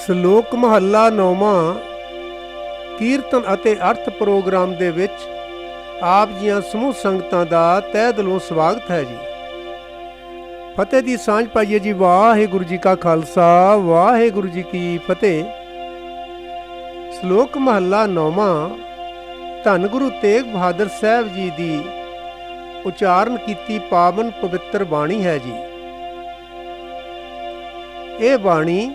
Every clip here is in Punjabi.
ਸ਼ਲੋਕ ਮਹੱਲਾ 9ਵਾਂ ਕੀਰਤਨ ਅਤੇ ਅਰਥ ਪ੍ਰੋਗਰਾਮ ਦੇ ਵਿੱਚ ਆਪ ਜੀਆਂ ਸਮੂਹ ਸੰਗਤਾਂ ਦਾ ਤਹਿ ਦਿਲੋਂ ਸਵਾਗਤ ਹੈ ਜੀ। ਫਤਿਹ ਦੀ ਸਾਂਝ ਪਾਈਏ ਜੀ। ਵਾਹਿਗੁਰੂ ਜੀ ਕਾ ਖਾਲਸਾ, ਵਾਹਿਗੁਰੂ ਜੀ ਕੀ ਫਤਿਹ। ਸ਼ਲੋਕ ਮਹੱਲਾ 9ਵਾਂ ਧੰਨ ਗੁਰੂ ਤੇਗ ਬਹਾਦਰ ਸਾਹਿਬ ਜੀ ਦੀ ਉਚਾਰਨ ਕੀਤੀ ਪਾਵਨ ਪਵਿੱਤਰ ਬਾਣੀ ਹੈ ਜੀ। ਇਹ ਬਾਣੀ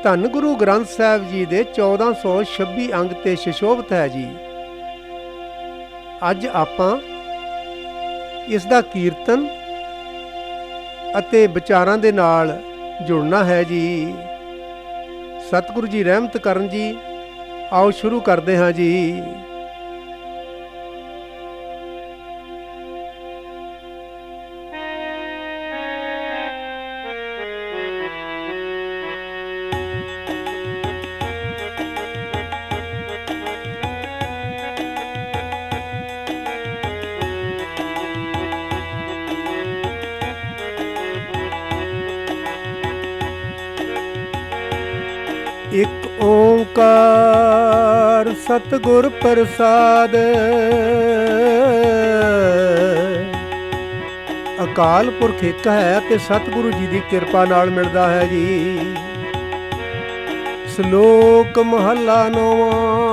ਧੰਨ ਗੁਰੂ ਗ੍ਰੰਥ ਸਾਹਿਬ ਜੀ ਦੇ 1426 ਅੰਗ ਤੇ ਸੁਸ਼ੋਭਿਤ ਹੈ ਜੀ। ਅੱਜ ਆਪਾਂ ਇਸ ਦਾ ਕੀਰਤਨ ਅਤੇ ਵਿਚਾਰਾਂ ਦੇ ਨਾਲ ਜੁੜਨਾ ਹੈ ਜੀ। ਸਤਿਗੁਰੂ ਜੀ ਰਹਿਮਤ ਕਰਨ ਜੀ। ਆਓ ਸ਼ੁਰੂ ਕਰਦੇ ਹਾਂ ਜੀ। ਇਕ ਓੰਕਾਰ ਸਤਿਗੁਰ ਪ੍ਰਸਾਦ। ਅਕਾਲ ਪੁਰਖ ਇੱਕ ਹੈ ਤੇ ਸਤਿਗੁਰੂ ਜੀ ਦੀ ਕਿਰਪਾ ਨਾਲ ਮਿਲਦਾ ਹੈ ਜੀ। ਸ਼ਲੋਕ ਮਹੱਲਾ 9ਵਾਂ।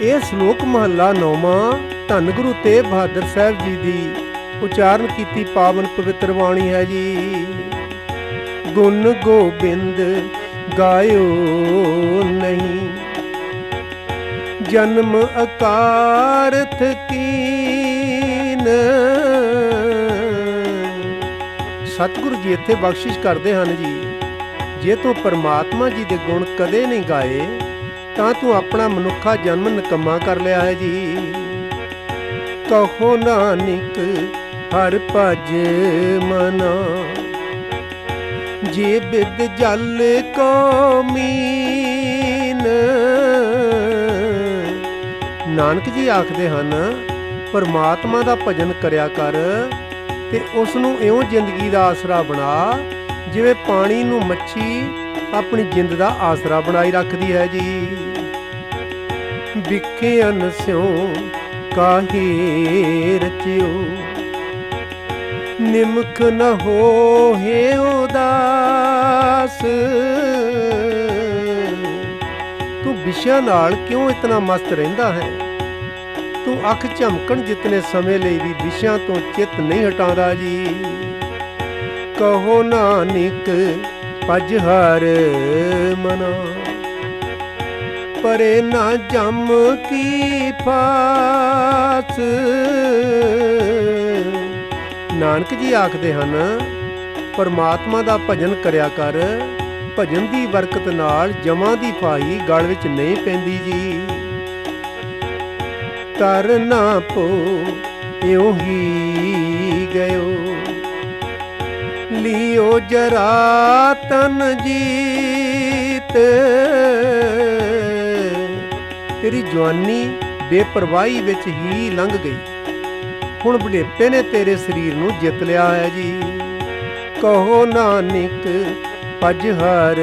ਇਹ ਸ਼ਲੋਕ ਮਹੱਲਾ 9ਵਾਂ ਧੰਨ ਗੁਰੂ ਤੇਗ ਬਹਾਦਰ ਸਾਹਿਬ ਜੀ ਦੀ ਉਚਾਰਨ ਕੀਤੀ ਪਾਵਨ ਪਵਿੱਤਰ ਬਾਣੀ ਹੈ ਜੀ। ਗੁਣ ਗੋਬਿੰਦ ਗਾਇਓ ਨਹੀਂ, ਜਨਮ ਅਕਾਰਥ ਕੀਨ। ਸਤਿਗੁਰੂ ਜੀ ਇੱਥੇ ਬਖਸ਼ਿਸ਼ ਕਰਦੇ ਹਨ ਜੀ, ਜੇ ਤੂੰ ਪਰਮਾਤਮਾ ਜੀ ਦੇ ਗੁਣ ਕਦੇ ਨਹੀਂ ਗਾਏ ਤਾਂ ਤੂੰ ਆਪਣਾ ਮਨੁੱਖਾ ਜਨਮ ਨਿਕੰਮਾ ਕਰ ਲਿਆ ਹੈ ਜੀ। ਕਹੋ ਨਾਨਕ ਹਰ ਭਜ ਮਨਾ, ਜੇ ਬਿਦ ਜਲ ਕੋ ਮੀਨ। ਨਾਨਕ ਜੀ ਆਖਦੇ ਹਨ, ਪਰਮਾਤਮਾ ਦਾ ਭਜਨ ਕਰਿਆ ਕਰ ਤੇ ਉਸ ਨੂੰ ਇਉਂ ਜ਼ਿੰਦਗੀ ਦਾ ਆਸਰਾ ਬਣਾ ਜਿਵੇਂ ਪਾਣੀ ਨੂੰ ਮੱਛੀ ਆਪਣੀ ਜਿੰਦ ਦਾ ਆਸਰਾ ਬਣਾਈ ਰੱਖਦੀ ਹੈ ਜੀ। ਵਿਖਿਆਨ ਸਿਉ ਕਾਹੇ ਰਚਿਓ, ਨਿਮਖ ਨ ਹੋਏ ਉਦਾਸ। ਤੂੰ ਵਿਸ਼ਿਆਂ ਨਾਲ ਕਿਉਂ ਇਤਨਾ ਮਸਤ ਰਹਿੰਦਾ ਹੈ? ਤੂੰ ਅੱਖ ਝਮਕਣ ਜਿਤਨੇ ਸਮੇਂ ਲਈ ਵੀ ਵਿਸ਼ਿਆਂ ਤੋਂ ਚਿੱਤ ਨਹੀਂ ਹਟਾਉਂਦਾ ਜੀ। ਕਹੋ ਨਾਨਕ ਭਜ ਹਰ ਮਨਾ, ਪਰੇ ਨਾ ਜਮ ਕੀ ਫਾਸ। ਨਾਨਕ ਜੀ ਆਖਦੇ ਹਨ, ਪਰਮਾਤਮਾ ਦਾ ਭਜਨ ਕਰਿਆ ਕਰ। ਭਜਨ ਦੀ ਬਰਕਤ ਨਾਲ ਜਮਾਂ ਦੀ ਫਾਹੀ ਗਲ ਵਿੱਚ ਨਹੀਂ ਪੈਂਦੀ ਜੀ। ਤਰ ਨਾ ਪੋ ਇਉਂ ਹੀ ਗਇਓ, ਲਿਓ ਜਰਾ ਤਨ ਜੀਤ। ਤੇਰੀ ਜਵਾਨੀ ਬੇਪਰਵਾਹੀ ਵਿੱਚ ਹੀ ਲੰਘ ਗਈ, ਹੁਣ ਬੁਢੇਪੇ ਨੇ ਤੇਰੇ ਸਰੀਰ ਨੂੰ ਜਿੱਤ ਲਿਆ ਹੈ ਜੀ। ਕਹੋ ਨਾਨਕ ਭਜ ਹਰ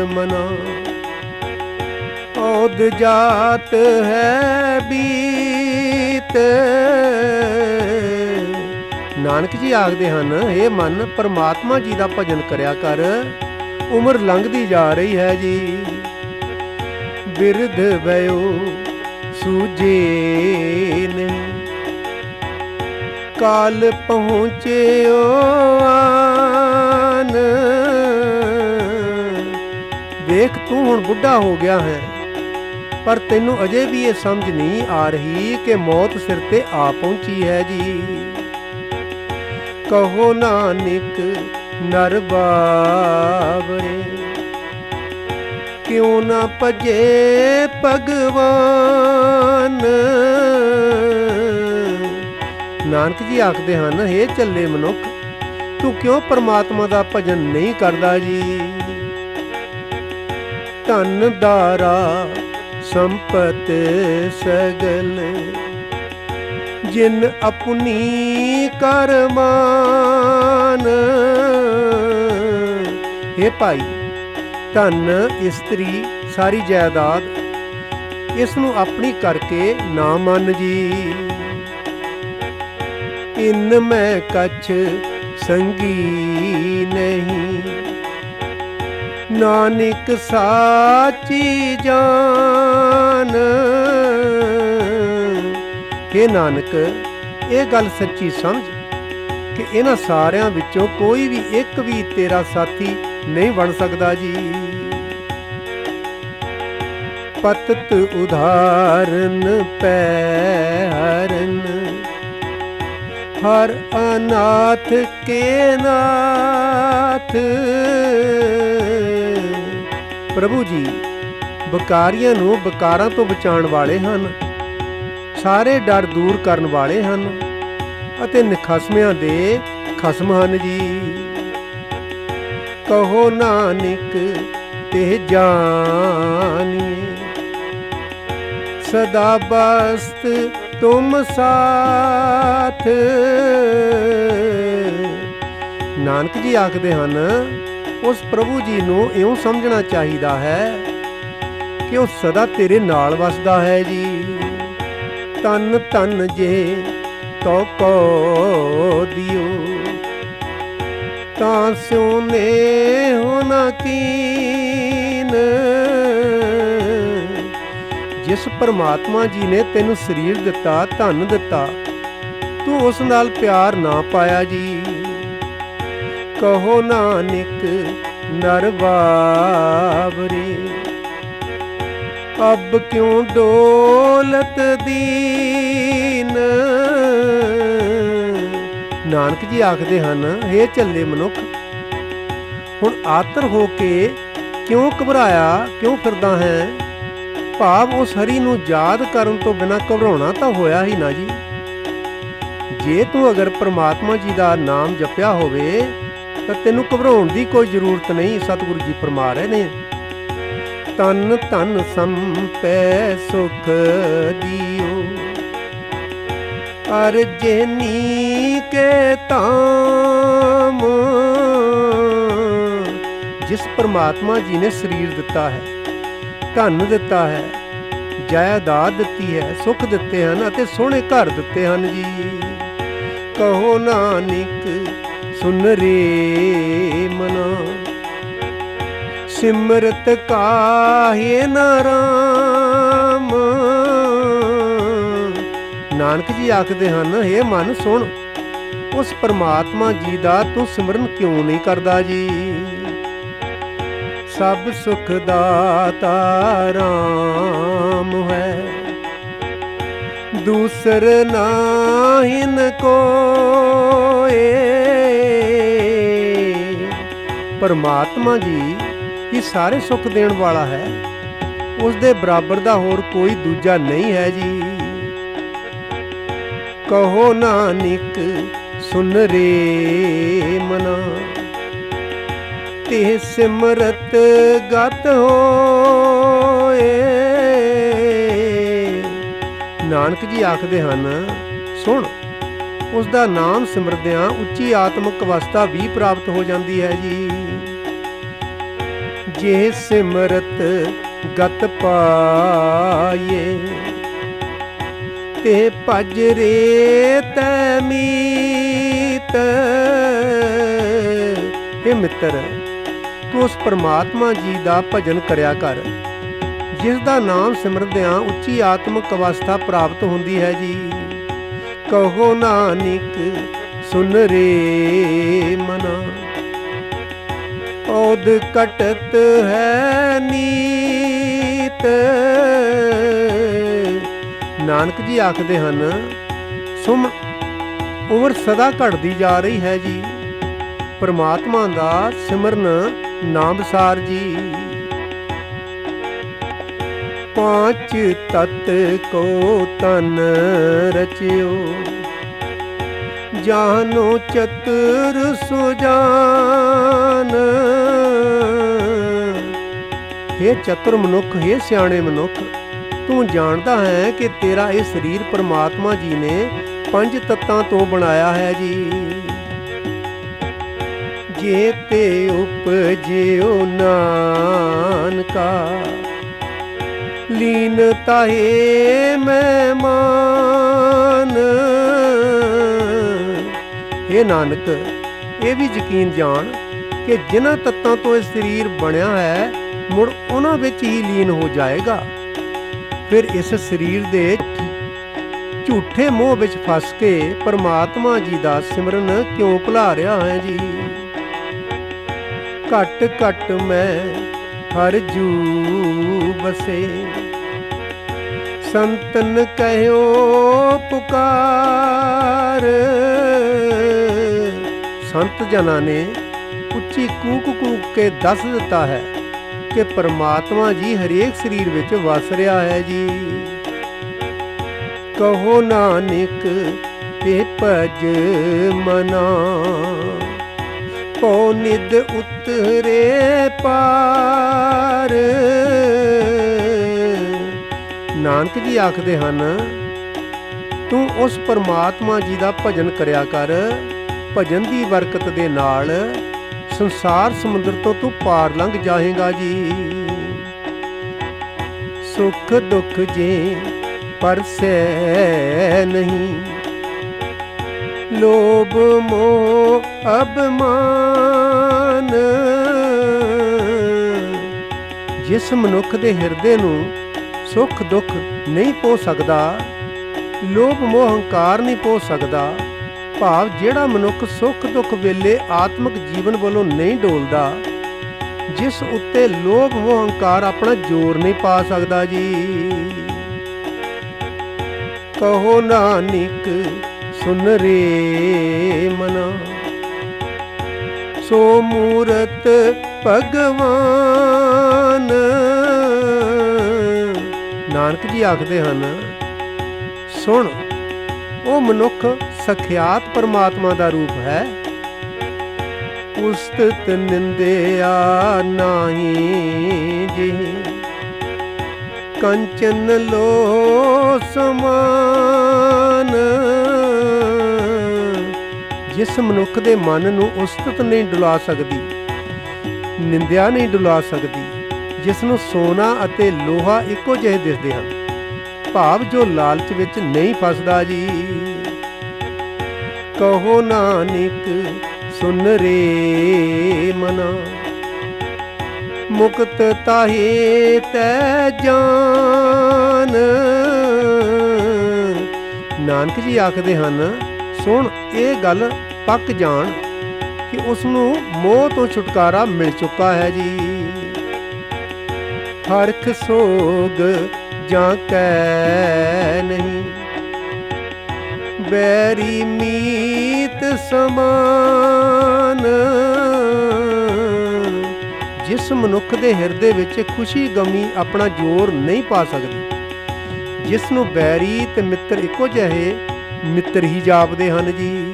ਮਨਾ, ਔਦ ਜਾਤ ਹੈ ਬੀਤ। ਨਾਨਕ ਜੀ ਆਖਦੇ ਹਨ, ਇਹ ਮਨ ਪਰਮਾਤਮਾ ਜੀ ਦਾ ਭਜਨ ਕਰਿਆ ਕਰ, ਉਮਰ ਲੰਘਦੀ ਜਾ ਰਹੀ ਹੈ ਜੀ। ਬਿਰਧ ਭਇਓ ਸੂਝੇ ਨਹੀਂ, ਕਾਲ ਪਹੁੰਚਿਓ ਆਨ। ਵੇਖ ਤੂੰ ਹੁਣ ਬੁੱਢਾ ਹੋ ਗਿਆ ਹੈ, ਪਰ ਤੈਨੂੰ ਅਜੇ ਵੀ ਇਹ ਸਮਝ ਨਹੀਂ ਆ ਰਹੀ ਕਿ ਮੌਤ ਸਿਰ ਤੇ ਆ ਪਹੁੰਚੀ ਹੈ ਜੀ। ਕਹੋ ਨਾਨਕ ਨਰ ਬਾਵਰੇ, ਕਿਉਂ ਨਾ ਭਜੇ ਭਗਵਾਨ। ਨਾਨਕ ਜੀ ਆਖਦੇ ਹਨ, ਹੇ ਚੱਲੇ ਮਨੁੱਖ, ਤੂੰ ਕਿਉਂ ਪਰਮਾਤਮਾ ਦਾ ਭਜਨ ਨਹੀਂ ਕਰਦਾ ਜੀ। ਧਨ ਦਾਰਾ संपत सगल जिन अपनी करमान। हे भाई, धन इस्त्री सारी जायदाद इस नूं अपनी करके ना मन जी। इन मैं कछ संगी नहीं, नानक साची जान। हे नानक, ये गल सच्ची समझ कि इन्हां सारिਆਂ ਵਿੱਚੋਂ कोई भी एक भी तेरा साथी नहीं बन सकता जी। पतत उदाहरण पै हरन, हर अनाथ के नाथ। प्रभु जी ਬਕਾਰੀਆਂ ਨੂੰ ਬਕਾਰਾਂ ਤੋਂ ਬਚਾਉਣ ਵਾਲੇ ਹਨ, ਸਾਰੇ ਡਰ ਦੂਰ ਕਰਨ ਵਾਲੇ ਹਨ ਅਤੇ ਨਿਖਸਮਿਆਂ ਦੇ ਖਸਮ ਹਨ ਜੀ। ਕਹੋ ਨਾਨਕ ਤੇ ਜਾਨੀਏ, सदा बस्त तुम साथ। ਨਾਨਕ ਜੀ ਆਖਦੇ ਹਨ, ਉਸ ਪ੍ਰਭੂ ਜੀ ਨੂੰ ਇਉਂ ਸਮਝਣਾ ਚਾਹੀਦਾ ਹੈ ਕਿ ਉਹ ਸਦਾ ਤੇਰੇ ਨਾਲ ਵਸਦਾ ਹੈ ਜੀ। ਤਨ ਤਨ ਜੇ ਤੋ ਕੋ ਦਿਓ, ਤਾਂ ਸਿਉਨੇ ਹੋਣਾ ਕੀਨ। जिस परमात्मा जी ने तेनू शरीर दिता, धन दिता, तू उस नाल प्यार ना पाया जी। कहो नानक नर बावरे, अब क्यों डोलत दीन। नानक जी आखदे हन, हे झल्ले मनुख, हुण आतर हो के क्यों घबराया, क्यों फिरदा है। भाव उस हरि नूं याद करन तो बिना घबराउणा तां होया ही ना जी। जे तू अगर परमात्मा जी दा नाम जपिया होवे तां तैनूं घबराउण दी कोई जरूरत नहीं। सतगुरु जी फरमा रहे ने, तन धन संपै सुख दियो, अर जेनी के ताम। जिस परमात्मा जी ने शरीर दिता है, धन दिता है, जायदाद दिती है, सुख दिते हैं अते सोहणे घर दिते हैं जी। कहो नानक सुन रे मना, सिमरत काहे न राम। नानक जी आखदे हन, हे मन सुन, उस परमात्मा जी दा तू सिमरन क्यों नहीं करदा जी। सब सुख दाता राम है, दूसर नाहिन कोए। परमात्मा जी ही सारे सुख देण वाला है, उस दे बराबर दा होर कोई दूजा नहीं है जी। कहो नानक सुन रे मना, ते सिमरत गत होए। नानक जी आखदे हन, सुन, उस दा नाम सिमरदियां उच्ची आत्मक अवस्था भी प्राप्त हो जाती है जी। जे सिमरत गत पाए, ते भज रे तै मीत। हे मित्र, तू उस परमात्मा जी दा भजन करया कर, जिस दा नाम सिमरदियां उच्ची आत्मक अवस्था प्राप्त होंदी है जी। कहो नानक सुन रे मना, औद कटत है नीत। नानक जी आखदे हन, सुम उम्र सदा घटदी जा रही है जी। परमात्मा दा सिमरन नाम सार जी। पांच तत को तन रचियो, जानो चतुर सुजान। हे चतुर मनुख, हे सियाणे मनुख, ਤੂੰ ਜਾਣਦਾ ਹੈ ਕਿ ਤੇਰਾ ਇਹ ਸਰੀਰ ਪਰਮਾਤਮਾ ਜੀ ਨੇ 5 ਤੱਤਾਂ ਤੋਂ ਬਣਾਇਆ ਹੈ ਜੀ। ਜੇ ਤੇ ਉਪਜਿਓ ਨਾਨਕਾ ਲੀਨ ਤਾਹੇ ਮਹਿਮਾਨ। ਇਹ ਨਾਨਕ, ਇਹ ਵੀ ਯਕੀਨ ਜਾਣ ਕਿ ਜਿਨ੍ਹਾਂ ਤੱਤਾਂ ਤੋਂ ਇਹ ਸਰੀਰ ਬਣਿਆ ਹੈ ਮੁੜ ਉਹਨਾਂ ਵਿੱਚ ਹੀ ਲੀਨ ਹੋ ਜਾਏਗਾ। ਫਿਰ ਇਸ ਸਰੀਰ ਦੇ ਝੂਠੇ ਮੋਹ ਵਿੱਚ ਫਸ ਕੇ ਪਰਮਾਤਮਾ ਜੀ ਦਾ ਸਿਮਰਨ ਕਿਉਂ ਭੁਲਾ ਰਿਹਾ ਹੈ ਜੀ। ਘਟ ਘਟ ਮੈਂ ਹਰ ਜੂ ਬਸੇ ਸੰਤਨ ਕਹਿਓ ਪੁਕਾਰ। ਸੰਤ ਜਨਾਂ ਨੇ ਉੱਚੀ ਕੂਕ ਕੂਕ ਕੇ ਦੱਸ ਦਿੱਤਾ ਹੈ ਕਿ ਪਰਮਾਤਮਾ ਜੀ ਹਰੇਕ ਸਰੀਰ ਵਿੱਚ ਵਸ ਰਿਹਾ ਹੈ ਜੀ। ਕਹੋ ਨਾਨਕ ਇਹ ਭਜ ਮਨਾ ਪਉ ਨਿਦ ਉਤਰੇ ਪਾਰ। ਨਾਨਕ ਜੀ ਆਖਦੇ ਹਨ, ਤੂੰ ਉਸ ਪਰਮਾਤਮਾ ਜੀ ਦਾ ਭਜਨ ਕਰਿਆ ਕਰ। ਭਜਨ ਦੀ ਬਰਕਤ ਦੇ ਨਾਲ ਸੰਸਾਰ ਸਮੁੰਦਰ ਤੋਂ ਤੂੰ ਪਾਰ ਲੰਘ ਜਾਏਗਾ ਜੀ। ਸੁਖ ਦੁੱਖ ਜੇ ਪਰਸੈ ਨਹੀਂ ਲੋਭ ਮੋਹ ਅਭਿਮਾਨ। ਜਿਸ ਮਨੁੱਖ ਦੇ ਹਿਰਦੇ ਨੂੰ ਸੁੱਖ ਦੁੱਖ ਨਹੀਂ ਪਹੁੰਚ ਸਕਦਾ, ਲੋਭ ਮੋਹ ਹੰਕਾਰ ਨਹੀਂ ਪਹੁੰਚ ਸਕਦਾ, ਭਾਵ ਜਿਹੜਾ ਮਨੁੱਖ ਸੁੱਖ ਦੁੱਖ ਵੇਲੇ ਆਤਮਿਕ ਜੀਵਨ ਵੱਲੋਂ ਨਹੀਂ ਡੋਲਦਾ, ਜਿਸ ਉੱਤੇ ਲੋਭ ਮੋਹ ਹੰਕਾਰ ਆਪਣਾ ਜ਼ੋਰ ਨਹੀਂ ਪਾ ਸਕਦਾ ਜੀ। ਕਹੋ ਨਾਨਕ ਸੁਨ ਰੇ ਮਨਾ ਸੋ ਮੂਰਤ ਭਗਵਾਨ। ਨਾਨਕ ਜੀ ਆਖਦੇ ਹਨ, ਸੁਣ, ਉਹ ਮਨੁੱਖ ਸਖਿਆਤ ਪਰਮਾਤਮਾ ਦਾ ਰੂਪ ਹੈ। ਉਸਤਤ ਨਿੰਦਿਆ ਨਾਹੀ ਜੀ ਕੰਚਨ ਲੋ ਸਮਾਨ। ਜਿਸ ਮਨੁੱਖ ਦੇ ਮਨ ਨੂੰ ਉਸਤਤ ਨਹੀਂ ਡੁਲਾ ਸਕਦੀ, ਨਿੰਦਿਆ ਨਹੀਂ ਡੁਲਾ ਸਕਦੀ, ਜਿਸ ਨੂੰ ਸੋਨਾ ਅਤੇ ਲੋਹਾ ਇੱਕੋ ਜਿਹੇ ਦਿਸਦੇ ਹਨ, ਭਾਵ ਜੋ ਲਾਲਚ ਵਿੱਚ ਨਹੀਂ ਫਸਦਾ ਜੀ। ਕਹੋ ਨਾਨਕ ਸੁਨ ਰੇ ਮਨਾ ਮੁਕਤ ਤਾਹੇ ਤੈ ਜਾਨ। ਨਾਨਕ ਜੀ ਆਖਦੇ ਹਨ, ਸੁਣ, ਇਹ ਗੱਲ ਪੱਕ ਜਾਣ ਕਿ ਉਸ ਨੂੰ ਮੋਹ ਤੋਂ ਛੁਟਕਾਰਾ ਮਿਲ ਚੁੱਕਾ ਹੈ ਜੀ। ਹਰਖ ਸੋਗ ਜਾਂ ਕੈ ਨਹੀਂ ਬੈਰੀ ਮੀਤ ਸਮਾਨ। ਜਿਸ ਮਨੁੱਖ ਦੇ ਹਿਰਦੇ ਵਿੱਚ ਖੁਸ਼ੀ ਗਮੀ ਆਪਣਾ ਜ਼ੋਰ ਨਹੀਂ ਪਾ ਸਕਦੀ, ਜਿਸ ਨੂੰ ਬੈਰੀ ਤੇ ਮਿੱਤਰ ਇੱਕੋ ਜਿਹੇ ਮਿੱਤਰ ਹੀ ਜਾਪਦੇ ਹਨ ਜੀ।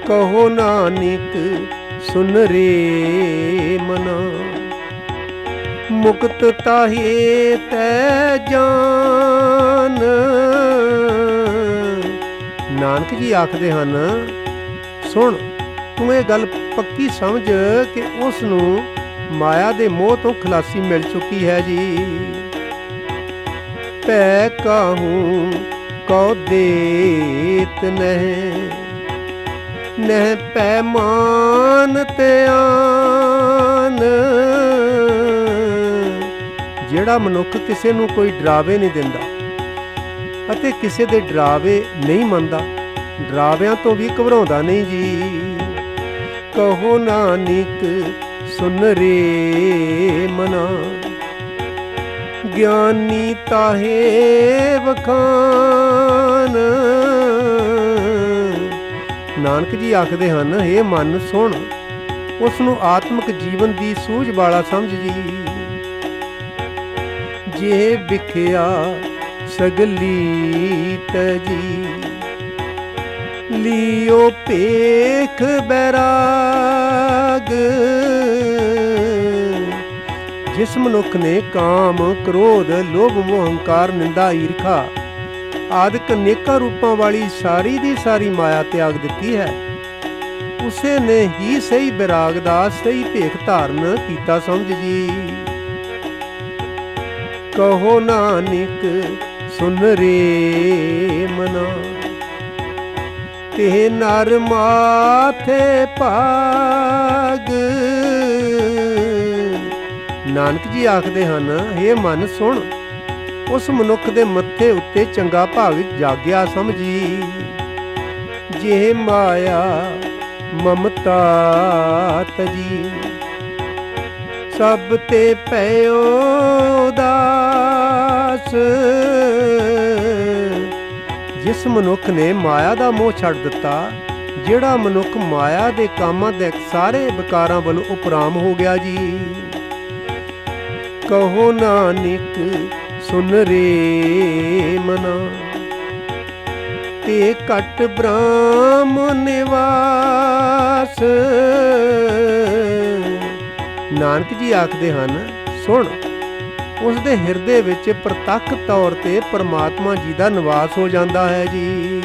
ਕਹੋ ਨਾਨਕ ਸੁਨ ਰੇ ਮਨਾ ਮੁਕਤ ਤਾਹੇ ਤੈ ਜਾਨ। ਨਾਨਕ ਜੀ ਆਖਦੇ ਹਨ, ਸੁਣ, ਤੂੰ ਇਹ ਗੱਲ ਪੱਕੀ ਸਮਝ ਕਿ ਉਸ ਨੂੰ ਮਾਇਆ ਦੇ ਮੋਹ ਤੋਂ ਖਲਾਸੀ ਮਿਲ ਚੁੱਕੀ ਹੈ ਜੀ। ਪੈ ਕਾਹੂ ਕਉ ਦੇਤ ਨਹਿ ਨਹਿ ਪੈਮਾਨ ਧਿਆਨ। ਜਿਹੜਾ ਮਨੁੱਖ ਕਿਸੇ ਨੂੰ ਕੋਈ ਡਰਾਵੇ ਨਹੀਂ ਦਿੰਦਾ ਅਤੇ ਕਿਸੇ ਦੇ ਡਰਾਵੇ ਨਹੀਂ ਮੰਨਦਾ, ਡਰਾਵਿਆਂ ਤੋਂ ਵੀ ਘਬਰਾਉਂਦਾ ਨਹੀਂ ਜੀ। ਕਹੋ ਨਾਨਕ ਸੁਨ ਰੇ ਮਨਾ ਗਿਆਨੀ ਤਾਹੇ ਵਖਾਨ। ਨਾਨਕ ਜੀ ਆਖਦੇ ਹਨ, ਹੇ ਮਨ ਸੁਣ, ਉਸ ਨੂੰ ਆਤਮਿਕ ਜੀਵਨ ਦੀ ਸੂਝ ਵਾਲਾ ਸਮਝ ਜੀ। ਜੇ ਵਿਖਿਆ ਸਗਲੀ ਤਜੀ ਲਿਓ ਭੇਖ ਬੈਰਾਗ। ਜਿਸ ਮਨੁੱਖ ਨੇ ਕਾਮ, ਕ੍ਰੋਧ, ਲੋਭ, ਮੋਹ, ਹੰਕਾਰ, ਨਿੰਦਾ, ਈਰਖਾ ਆਦਿਕ ਅਨੇਕਾਂ ਰੂਪਾਂ ਵਾਲੀ ਸਾਰੀ ਦੀ ਸਾਰੀ ਮਾਇਆ ਤਿਆਗ ਦਿੱਤੀ ਹੈ, ਉਸੇ ਨੇ ਹੀ ਸਹੀ ਵਿਰਾਗ ਦਾ ਸਹੀ ਭੇਖ ਧਾਰਨ ਕੀਤਾ ਸਮਝ ਜੀ। ਕਹੋ ਨਾਨਕ ਸੁਨ ਰੇ ਮਨਾ, ਤੇ ਨਰ ਮਾਥੇ ਭਾਗ। ਨਾਨਕ ਜੀ ਆਖਦੇ ਹਨ, ਹੇ ਮਨ ਸੁਣ, ਉਸ ਮਨੁੱਖ ਦੇ ਮੱਥੇ ਉੱਤੇ ਚੰਗਾ ਭਾਗ ਜਾਗਿਆ ਸਮਝੀ। ਜੇ ਮਾਇਆ ਮਮਤਾ ਤਜੀ, ਸਭ ਤੇ ਭਇਓ ਦਾਸ। ਜਿਸ ਮਨੁੱਖ ਨੇ ਮਾਇਆ ਦਾ ਮੋਹ ਛੱਡ ਦਿੱਤਾ, ਜਿਹੜਾ ਮਨੁੱਖ ਮਾਇਆ ਦੇ ਕਾਮਾਂ ਦੇ ਸਾਰੇ ਵਿਕਾਰਾਂ ਵੱਲੋਂ ਉਪਰਾਮ ਹੋ ਗਿਆ ਜੀ। ਕਹੋ ਨਾਨਕ ਸੁਨ ਰੇ ਮਨਾ, ਤੇ ਘਟ ਬ੍ਰਹਮ ਨਿਵਾਸ। ਨਾਨਕ ਜੀ ਆਖਦੇ ਹਨ, ਸੁਣ, ਉਸ ਦੇ ਹਿਰਦੇ ਵਿੱਚ ਪ੍ਰਤੱਖ ਤੌਰ ਤੇ ਪਰਮਾਤਮਾ ਜੀ ਦਾ ਨਿਵਾਸ ਹੋ ਜਾਂਦਾ ਹੈ ਜੀ।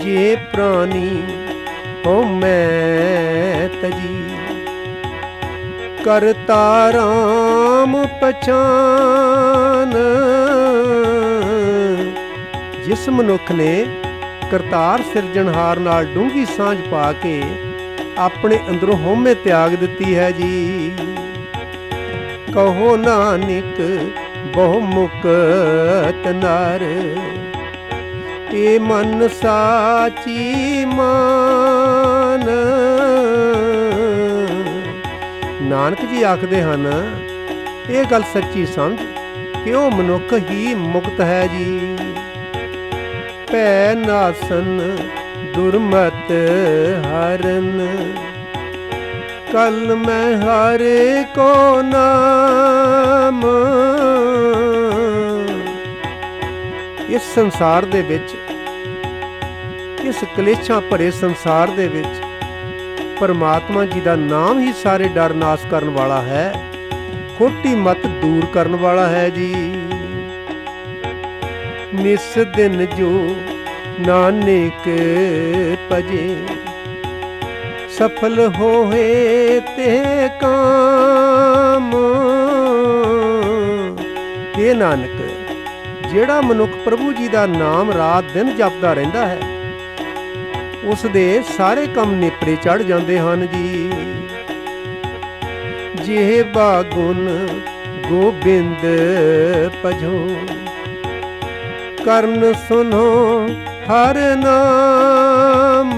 ਜੇ ਪ੍ਰਾਨੀ ਹਉਮੈ ਤਜੀ, ਕਰਤਾ ਰਾਮ ਪਛਾਨ। ਜਿਸ ਮਨੁੱਖ ਨੇ ਕਰਤਾਰ ਸਿਰਜਣਹਾਰ ਨਾਲ ਡੂੰਘੀ ਸਾਂਝ ਪਾ ਕੇ ਆਪਣੇ ਅੰਦਰੋਂ ਹਉਮੈ ਤਿਆਗ ਦਿੱਤੀ ਹੈ ਜੀ। ਕਹੋ ਨਾਨਕ ਬਹੁ ਮੁਕਤ ਨਰ, ਇਹ ਮਨ ਸਾਚੀ ਮਾਨ। ਨਾਨਕ ਜੀ ਆਖਦੇ ਹਨ, ਇਹ ਗੱਲ ਸੱਚੀ ਸਮਝ ਕਿ ਉਹ ਮਨੁੱਖ ਹੀ ਮੁਕਤ ਹੈ ਜੀ। ਭੈ ਨਾਸਨ ਦੁਰਮਤ ਹਰਨ, ਕਲ ਮੈਂ ਹਰਿ ਕੋ ਨਾਮ। ਇਸ ਸੰਸਾਰ ਦੇ ਵਿੱਚ, ਇਸ ਕਲੇਸ਼ਾਂ ਭਰੇ ਸੰਸਾਰ ਦੇ ਵਿੱਚ ਪਰਮਾਤਮਾ ਜੀ ਦਾ ਨਾਮ ਹੀ ਸਾਰੇ ਡਰ ਨਾਸ਼ ਕਰਨ ਵਾਲਾ ਹੈ, ਖੋਟੀ ਮਤ ਦੂਰ ਕਰਨ ਵਾਲਾ ਹੈ ਜੀ। ਨਿਸ ਦਿਨ ਜੋ ਨਾਨਕ ਭਜੇ, ਸਫਲ ਹੋਏ ਤੇ ਕਾਮ। ਇਹ ਨਾਨਕ, ਜਿਹੜਾ ਮਨੁੱਖ ਪ੍ਰਭੂ ਜੀ ਦਾ ਨਾਮ ਰਾਤ ਦਿਨ ਜਪਦਾ ਰਹਿੰਦਾ ਹੈ, ਉਸ ਦੇ ਸਾਰੇ ਕੰਮ ਨੇਪਰੇ ਚੜ ਜਾਂਦੇ ਹਨ ਜੀ। ਜਿਹਵਾ ਗੁਣ ਗੋਬਿੰਦ ਭਜੋ, ਕਰਨ ਸੁਨੋ ਹਰ ਨਾਮ।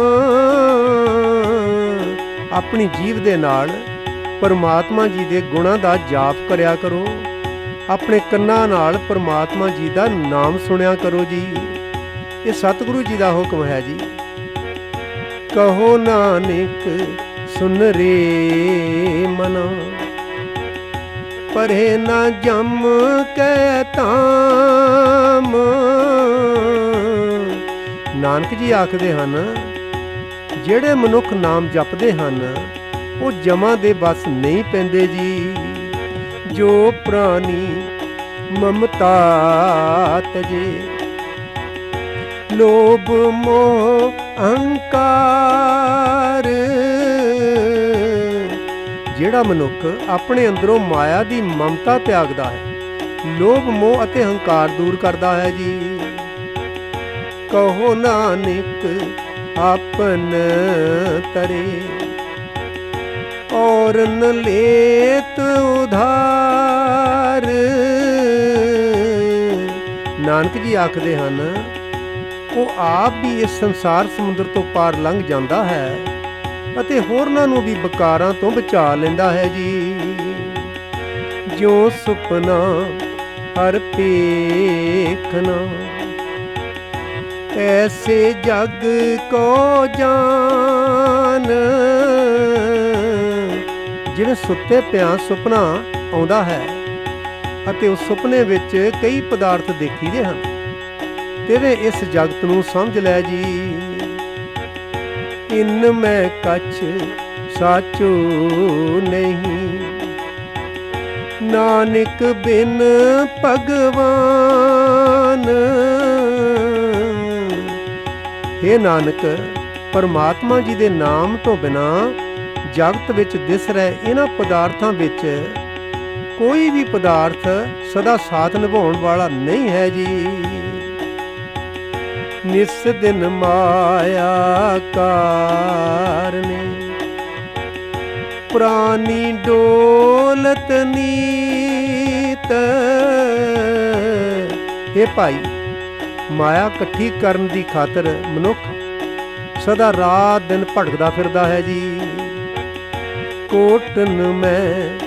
ਆਪਣੀ ਜੀਵ ਦੇ ਨਾਲ ਪਰਮਾਤਮਾ ਜੀ ਦੇ ਗੁਣਾਂ ਦਾ ਜਾਪ ਕਰਿਆ ਕਰੋ, ਆਪਣੇ ਕੰਨਾਂ ਨਾਲ ਪਰਮਾਤਮਾ ਜੀ ਦਾ ਨਾਮ ਸੁਣਿਆ ਕਰੋ ਜੀ। ਇਹ ਸਤਿਗੁਰੂ ਜੀ ਦਾ ਹੁਕਮ ਹੈ ਜੀ। ਕਹੋ ਨਾਨਕ ਸੁਨ ਰੇ ਮਨਾ, ਪਰੇ ਨਾ ਜਮ ਕੈ ਤਾਮ। ਨਾਨਕ ਜੀ ਆਖਦੇ ਹਨ, ਜਿਹੜੇ ਮਨੁੱਖ ਨਾਮ ਜਪਦੇ ਹਨ, ਉਹ ਜਮਾਂ ਦੇ ਬਸ ਨਹੀਂ ਪੈਂਦੇ ਜੀ। ਜੋ ਪ੍ਰਾਨੀ ਮਮਤਾ ਤਜੇ, ਲੋਭ ਮੋਹ ਅਹੰਕਾਰ। ਜਿਹੜਾ ਮਨੁੱਖ ਆਪਣੇ ਅੰਦਰੋਂ ਮਾਇਆ ਦੀ ਮਮਤਾ ਤਿਆਗਦਾ ਹੈ, ਲੋਭ ਮੋਹ ਅਤੇ ਹੰਕਾਰ ਦੂਰ ਕਰਦਾ ਹੈ ਜੀ। ਕਹੋ ਨਾਨਕ ਆਪਨ ਤਰੇ, ਔਰ ਨ ਲੇਤ ਉਧਾਰ। ਨਾਨਕ ਜੀ ਆਖਦੇ ਹਨ, ਉਹ ਆਪ ਵੀ ਇਸ ਸੰਸਾਰ ਸਮੁੰਦਰ ਤੋਂ ਪਾਰ ਲੰਘ ਜਾਂਦਾ ਹੈ ਅਤੇ ਹੋਰਨਾਂ ਨੂੰ ਵੀ ਵਿਕਾਰਾਂ ਤੋਂ ਬਚਾ ਲੈਂਦਾ ਹੈ ਜੀ। ਜਿਉ ਸੁਪਨਾ ਹਰ ਪੇਖਨਾ, ਐਸੇ ਜਗ ਕੋ ਜਾਨ। ਜਿਵੇਂ ਸੁੱਤੇ ਪਿਆਂ ਸੁਪਨਾ ਆਉਂਦਾ ਹੈ ਅਤੇ ਉਸ ਸੁਪਨੇ ਵਿੱਚ ਕਈ ਪਦਾਰਥ ਦੇਖੀਦੇ ਹਨ, ਤੇਰੇ ਇਸ ਜਗਤ ਨੂੰ ਸਮਝ ਲੈ ਜੀ। ਇਨ ਮੈਂ ਕਛ ਸਾਚੋ ਨਹੀਂ, ਨਾਨਕ ਬਿਨ ਭਗਵਾਨ। हे ਨਾਨਕ, ਪਰਮਾਤਮਾ ਜੀ ਦੇ ਨਾਮ ਤੋਂ ਬਿਨਾ ਜਗਤ ਵਿੱਚ ਦਿਸ ਰਹੇ ਇਹਨਾਂ ਪਦਾਰਥਾਂ ਵਿੱਚ ਕੋਈ ਵੀ ਪਦਾਰਥ ਸਦਾ ਸਾਥ ਨਿਭਾਉਣ ਵਾਲਾ ਨਹੀਂ ਹੈ ਜੀ। ਨਿਸ ਦਿਨ ਮਾਇਆ ਕਾਰਨੇ ਪ੍ਰਾਨੀ ਡੋਲਤ ਨੀਤ। ਇਹ ਭਾਈ, ਮਾਇਆ ਇਕੱਠੀ ਕਰਨ ਦੀ ਖਾਤਰ ਮਨੁੱਖ ਸਦਾ ਰਾਤ ਦਿਨ ਭਟਕਦਾ ਫਿਰਦਾ ਹੈ ਜੀ। ਕੋਟਨ ਮੈਂ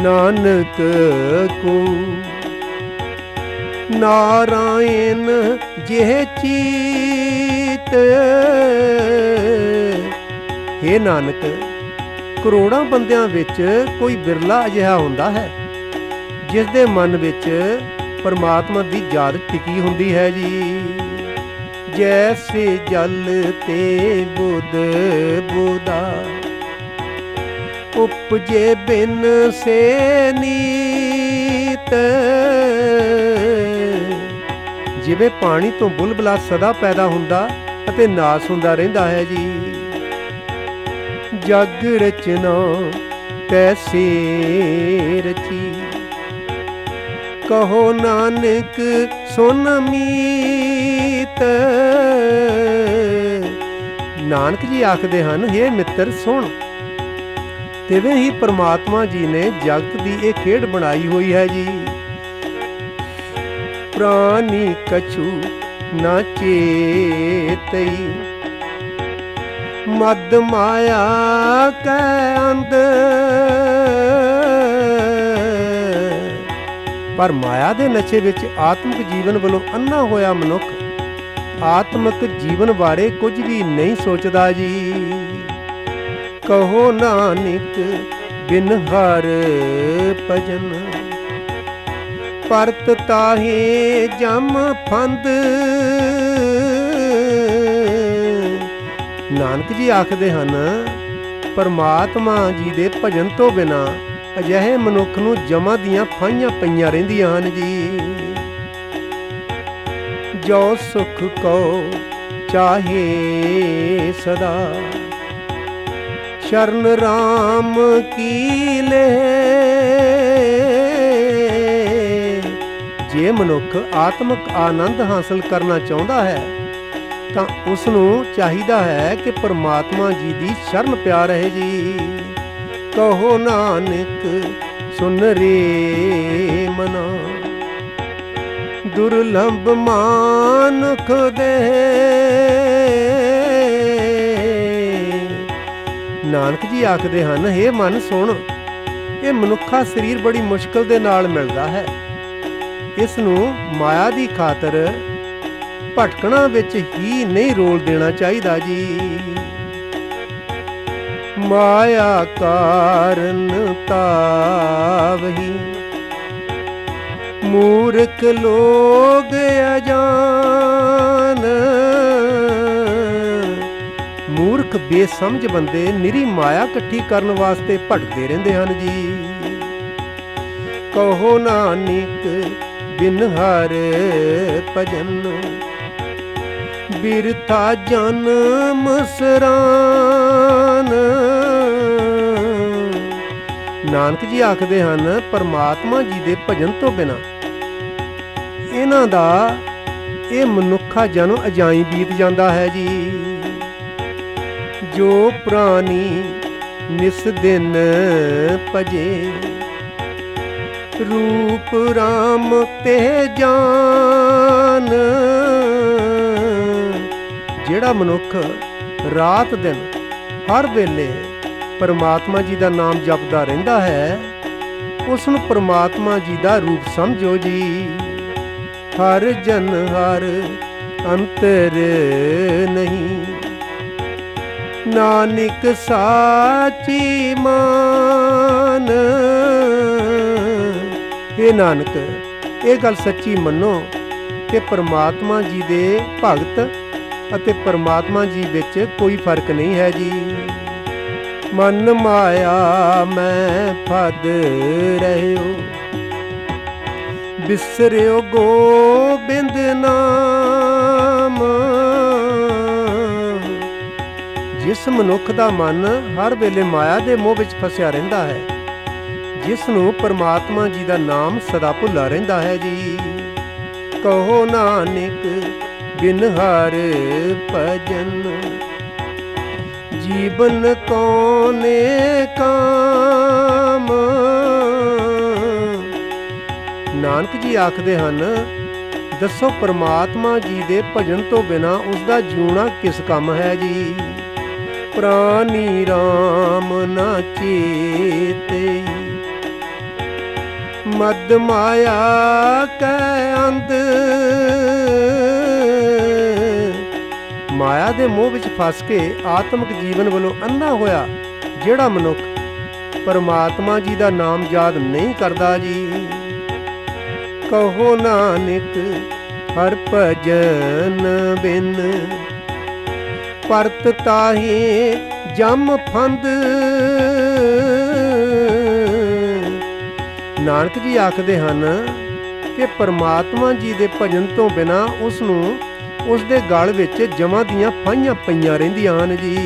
ਨਾਨਕ ਕੋ ਨਾਰਾਇਣ ਜਿਹ ਚੀਤ। हे ਨਾਨਕ, ਕਰੋੜਾਂ ਬੰਦਿਆਂ ਵਿੱਚ ਕੋਈ ਬਿਰਲਾ ਅਜਿਹਾ ਹੁੰਦਾ ਹੈ ਜਿਸ ਦੇ ਮਨ ਵਿੱਚ ਪਰਮਾਤਮਾ ਦੀ ਯਾਦ ਟਿਕੀ ਹੁੰਦੀ ਹੈ ਜੀ। ਜੈਸੇ ਜਲ ਤੇ ਬੁੱਧ ਬੁਦਾ ਉਪਜੇ ਬਿਨ ਸੇ ਨੀਤ। ਜਿਵੇਂ ਪਾਣੀ ਤੋਂ ਬੁਲਬੁਲਾ ਸਦਾ ਪੈਦਾ ਹੁੰਦਾ ਅਤੇ ਨਾਸ ਹੁੰਦਾ ਰਹਿੰਦਾ ਹੈ ਜੀ। ਜਗ ਰਚਨਾ ਤੈਸੇ ਰਚੀ ਕਹੋ ਨਾਨਕ ਸੁਨ ਮੀਤ। ਨਾਨਕ ਜੀ ਆਖਦੇ ਹਨ, हे ਮਿੱਤਰ ਸੁਣ, ਤਿਵੇਂ ਹੀ ਪਰਮਾਤਮਾ ਜੀ ਨੇ ਜਗਤ ਦੀ ਇਹ ਖੇਡ ਬਣਾਈ ਹੋਈ ਹੈ ਜੀ। ਪ੍ਰਾਨੀ ਕਛੂ ਨਾ ਚੇਤਈ ਮਦ ਮਾਇਆ ਕੈ ਅੰਧ। ਪਰ ਮਾਇਆ ਦੇ ਨਸ਼ੇ ਵਿੱਚ ਆਤਮਿਕ ਜੀਵਨ ਵੱਲੋਂ ਅੰਨਾ ਹੋਇਆ ਮਨੁੱਖ ਆਤਮਿਕ ਜੀਵਨ ਬਾਰੇ ਕੁਝ ਵੀ ਨਹੀਂ ਸੋਚਦਾ ਜੀ। ਕਹੋ ਨਾਨਕ ਬਿਨ ਹਰ ਭਜਨ ਪਰਤ ਤਾਹੇ ਜਮ ਫੰਦ। ਨਾਨਕ ਜੀ ਆਖਦੇ ਹਨ, ਪਰਮਾਤਮਾ ਜੀ ਦੇ ਭਜਨ ਤੋਂ ਬਿਨਾ ਅਜਿਹੇ ਮਨੁੱਖ ਨੂੰ ਜਮਾਂ ਦੀਆਂ ਫਾਹੀਆਂ ਪਈਆਂ ਰਹਿੰਦੀਆਂ ਹਨ ਜੀ। ਜੋ ਸੁਖ ਕੋ ਚਾਹੇ ਸਦਾ ਸ਼ਰਨ ਰਾਮ ਕੀ ਲੈ। ਜੇ ਮਨੁੱਖ ਆਤਮਿਕ ਆਨੰਦ ਹਾਸਲ ਕਰਨਾ ਚਾਹੁੰਦਾ ਹੈ ਤਾਂ ਉਸ ਨੂੰ ਚਾਹੀਦਾ ਹੈ ਕਿ ਪਰਮਾਤਮਾ ਜੀ ਦੀ ਸ਼ਰਨ ਪਿਆ ਰਹੇ ਜੀ। ਕਹੋ ਨਾਨਕ ਸੁਨ ਰੇ ਮਨਾ ਦੁਰਲਭ ਮਾਨੁਖ ਦੇ। ਨਾਨਕ ਜੀ ਆਖਦੇ ਹਨ, हे ਮਨ ਸੁਣ, ਇਹ ਮਨੁੱਖਾ ਸਰੀਰ ਬੜੀ ਮੁਸ਼ਕਲ ਦੇ ਨਾਲ ਮਿਲਦਾ ਹੈ। ਇਸ ਨੂੰ ਮਾਇਆ ਦੀ ਖਾਤਰ ਭਟਕਣਾ ਵਿੱਚ ਹੀ ਨਹੀਂ ਰੋਲ ਦੇਣਾ ਚਾਹੀਦਾ ਜੀ। ਮਾਇਆ ਕਾਰਨ ਤਾਵਹੀ ਮੂਰਖ ਲੋਗ ਅਜਾਨ। ਮੂਰਖ ਬੇਸਮਝ ਬੰਦੇ ਨਿਰੀ ਮਾਇਆ ਇਕੱਠੀ ਕਰਨ ਵਾਸਤੇ ਭਟਕਦੇ ਰਹਿੰਦੇ ਹਨ ਜੀ। ਕਹੋ ਨਾਨਕ ਬਿਨ ਹਰ ਭਜਨ ਬਿਰਥਾ ਜਨਮ ਸਰਾਨ। ਨਾਨਕ ਜੀ ਆਖਦੇ ਹਨ, ਪਰਮਾਤਮਾ ਜੀ ਦੇ ਭਜਨ ਤੋਂ ਬਿਨਾ ਇਹਨਾਂ ਦਾ ਇਹ ਮਨੁੱਖਾ ਜਨਮ ਅਜਾਈਂ ਬੀਤ ਜਾਂਦਾ ਹੈ ਜੀ। ਜੋ ਪ੍ਰਾਨੀ ਨਿਸ ਦਿਨ ਭਜੇ ਰੂਪ ਰਾਮ ਤੇ ਜਾਨ। ਜਿਹੜਾ ਮਨੁੱਖ ਰਾਤ ਦਿਨ ਹਰ ਵੇਲੇ ਪਰਮਾਤਮਾ ਜੀ ਦਾ ਨਾਮ ਜਪਦਾ ਰਹਿੰਦਾ ਹੈ, ਉਸ ਨੂੰ ਪਰਮਾਤਮਾ ਜੀ ਦਾ ਰੂਪ ਸਮਝੋ ਜੀ। ਹਰ ਜਨ ਹਰ ਅੰਤਰ ਨਹੀਂ ਨਾਨਕ ਸਾਚੀ ਮਾਨ। हे ਨਾਨਕ, ਇਹ ਗੱਲ ਸੱਚੀ ਮੰਨੋ ਕਿ ਪਰਮਾਤਮਾ ਜੀ ਦੇ ਭਗਤ ਅਤੇ ਪਰਮਾਤਮਾ ਜੀ ਵਿੱਚ ਕੋਈ ਫਰਕ ਨਹੀਂ ਹੈ ਜੀ। ਮਨ ਮਾਇਆ ਮੈਂ ਫਦ ਰਹਿਓ, ਬਿਸਰਿਓ ਗੋਬਿੰਦ ਨਾਮ। ਜਿਸ ਮਨੁੱਖ ਦਾ ਮਨ ਹਰ ਵੇਲੇ ਮਾਇਆ ਦੇ ਮੋਹ ਵਿੱਚ ਫਸਿਆ ਰਹਿੰਦਾ ਹੈ, ਜਿਸ ਨੂੰ ਪਰਮਾਤਮਾ ਜੀ ਦਾ ਨਾਮ ਸਦਾ ਭੁੱਲਾ ਰਹਿੰਦਾ ਹੈ ਜੀ। ਕਹੋ ਨਾਨਕ ਬਿਨ ਹਰ ਭਜਨ, ਜੀਵਨ ਕੋਨੇ ਕਾਮ। ਨਾਨਕ ਜੀ ਆਖਦੇ ਹਨ, ਦੱਸੋ ਪਰਮਾਤਮਾ ਜੀ ਦੇ ਭਜਨ ਤੋਂ ਬਿਨਾਂ ਉਸ ਦਾ ਜਿਉਣਾ ਕਿਸ ਕੰਮ ਹੈ ਜੀ। ਪ੍ਰਾਨੀ ਰਾਮ ਨਾ ਚੇਤੇ, ਮਦ ਮਾਇਆ ਕੈ ਅੰਧ। ਮਾਇਆ ਦੇ ਮੋਹ ਵਿੱਚ ਫਸ ਕੇ ਆਤਮਿਕ ਜੀਵਨ ਵੱਲੋਂ ਅੰਨਾ ਹੋਇਆ ਜਿਹੜਾ ਮਨੁੱਖ ਪਰਮਾਤਮਾ ਜੀ ਦਾ ਨਾਮ ਯਾਦ ਨਹੀਂ ਕਰਦਾ ਜੀ। ਕਹੋ ਨਾਨਕ ਹਰ ਭਜਨ ਬਿਨ, ਪਰਤ ਤਾਹੀ ਜਮ ਫੰਦ। ਨਾਨਕ ਜੀ ਆਖਦੇ ਹਨ ਕਿ ਪਰਮਾਤਮਾ ਜੀ ਦੇ ਭਜਨ ਤੋਂ ਬਿਨਾਂ ਉਸ ਨੂੰ ਉਸ ਦੇ ਗਲ ਵਿੱਚ ਜਮਾਂ ਦੀਆਂ ਫਾਹੀਆਂ ਪਈਆਂ ਰਹਿੰਦੀਆਂ ਹਨ ਜੀ।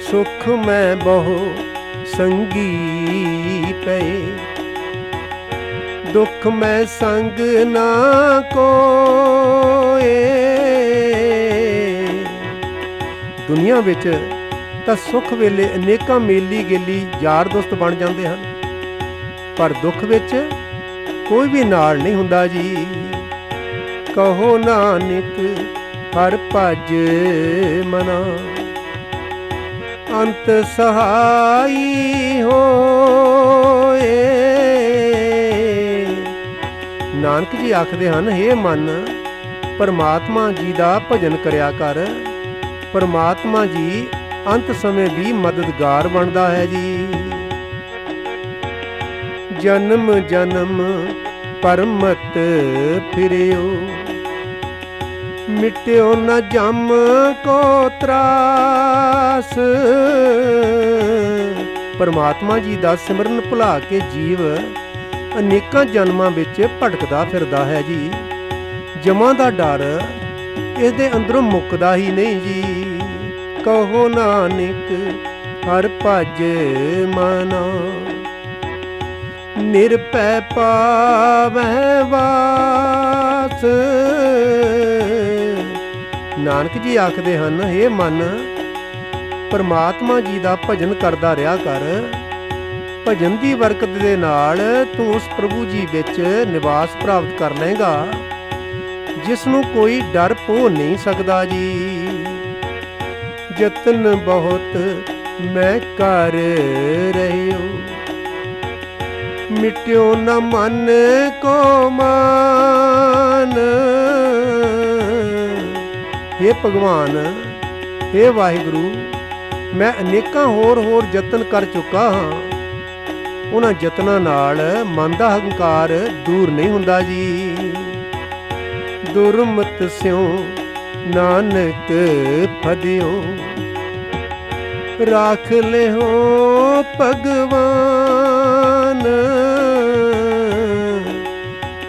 ਸੁਖ ਮੈਂ ਬਹੁ ਸੰਗੀ ਪਏ, ਦੁੱਖ ਮੈਂ ਸੰਗ ਨਾ ਕੋਏ। ਦੁਨੀਆ ਵਿੱਚ ਤਾਂ ਸੁੱਖ ਵੇਲੇ ਅਨੇਕਾਂ ਮੇਲੀ ਗੇਲੀ ਯਾਰ ਦੋਸਤ ਬਣ ਜਾਂਦੇ ਹਨ, ਪਰ ਦੁੱਖ ਵਿੱਚ ਕੋਈ ਵੀ ਨਾਲ ਨਹੀਂ ਹੁੰਦਾ ਜੀ। ਕਹੋ ਨਾਨਕ ਹਰ ਭਜ ਮਨਾ, ਅੰਤ ਸਹਾਈ ਹੋਏ। ਨਾਨਕ ਜੀ ਆਖਦੇ ਹਨ, ਹੇ ਮਨ ਪਰਮਾਤਮਾ ਜੀ ਦਾ ਭਜਨ ਕਰਿਆ ਕਰ, ਪਰਮਾਤਮਾ ਜੀ ਅੰਤ ਸਮੇਂ ਵੀ ਮਦਦਗਾਰ ਬਣਦਾ ਹੈ ਜੀ। ਜਨਮ ਜਨਮ ਪਰਮਤ ਫਿਰਿਓ, ਮਿਟਿਓ ਨ ਜਮ ਕੋ ਤਰਾਸ। ਪਰਮਾਤਮਾ ਜੀ ਦਾ ਸਿਮਰਨ ਭੁਲਾ ਕੇ ਜੀਵ ਅਨੇਕਾਂ ਜਨਮਾਂ ਵਿੱਚ ਭਟਕਦਾ ਫਿਰਦਾ ਹੈ ਜੀ। ਜਮਾਂ ਦਾ ਡਰ ਇਸ ਦੇ ਅੰਦਰੋਂ ਮੁੱਕਦਾ ਹੀ ਨਹੀਂ ਜੀ। ਕਹੋ ਨਾਨਕ ਹਰ ਭਜ ਮਨਾ, ਨਿਰਭੈ ਪਾਵੈ ਵਾਸ। ਨਾਨਕ ਜੀ ਆਖਦੇ ਹਨ, ਹੇ ਮਨ ਪਰਮਾਤਮਾ ਜੀ ਦਾ ਭਜਨ ਕਰਦਾ ਰਿਹਾ ਕਰ। ਭਜਨ ਦੀ ਬਰਕਤ ਦੇ ਨਾਲ ਤੂੰ ਉਸ ਪ੍ਰਭੂ ਜੀ ਵਿੱਚ ਨਿਵਾਸ ਪ੍ਰਾਪਤ ਕਰ ਲਏਗਾ, ਜਿਸ ਨੂੰ ਕੋਈ ਡਰ ਪੋ ਨਹੀਂ ਸਕਦਾ ਜੀ। ਯਤਨ ਬਹੁਤ ਮੈਂ ਕਰ ਰਹਿਓ, ਮਿਟਿਓ ਨ ਮਨ ਕੋ ਮਾਨ। ਹੇ ਭਗਵਾਨ, ਹੇ ਵਾਹਿਗੁਰੂ, ਮੈਂ ਅਨੇਕਾਂ ਹੋਰ ਯਤਨ ਕਰ ਚੁੱਕਾ ਹਾਂ, ਉਹਨਾਂ ਯਤਨਾਂ ਨਾਲ ਮਨ ਦਾ ਹੰਕਾਰ ਦੂਰ ਨਹੀਂ ਹੁੰਦਾ ਜੀ। ਦੁਰਮਤ ਸਿਉ ਨਾਨਕ ਫਦਿਓ, ਰਾਖ ਲਿਓ ਭਗਵਾਨ।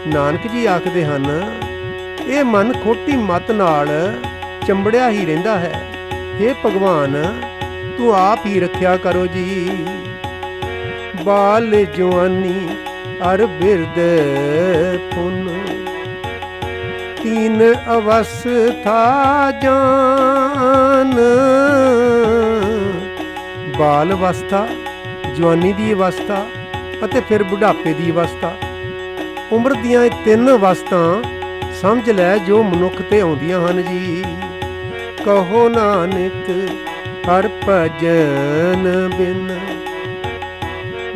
ਨਾਨਕ ਜੀ ਆਖਦੇ ਹਨ, ਇਹ ਮਨ ਖੋਟੀ ਮਤ ਨਾਲ ਚੰਬੜਿਆ ਹੀ ਰਹਿੰਦਾ ਹੈ। ਹੇ ਭਗਵਾਨ, ਤੂੰ ਆਪ ਹੀ ਰੱਖਿਆ ਕਰੋ ਜੀ। ਬਾਲ ਜਵਾਨੀ ਅਰ ਬਿਰਦ ਪੁਨ, ਤੀਨ ਅਵਸਥਾ ਜਾਨ। ਬਾਲ ਅਵਸਥਾ, ਜਵਾਨੀ ਦੀ ਅਵਸਥਾ ਅਤੇ ਫਿਰ ਬੁਢਾਪੇ ਦੀ ਅਵਸਥਾ, ਉਮਰ ਦੀਆਂ ਇਹ ਤਿੰਨ ਅਵਸਥਾ ਸਮਝ ਲੈ ਜੋ ਮਨੁੱਖ ਤੇ ਆਉਂਦੀਆਂ ਹਨ ਜੀ। ਕਹੋ ਨਾਨਕ ਹਰ ਭਜਨ ਬਿਨ,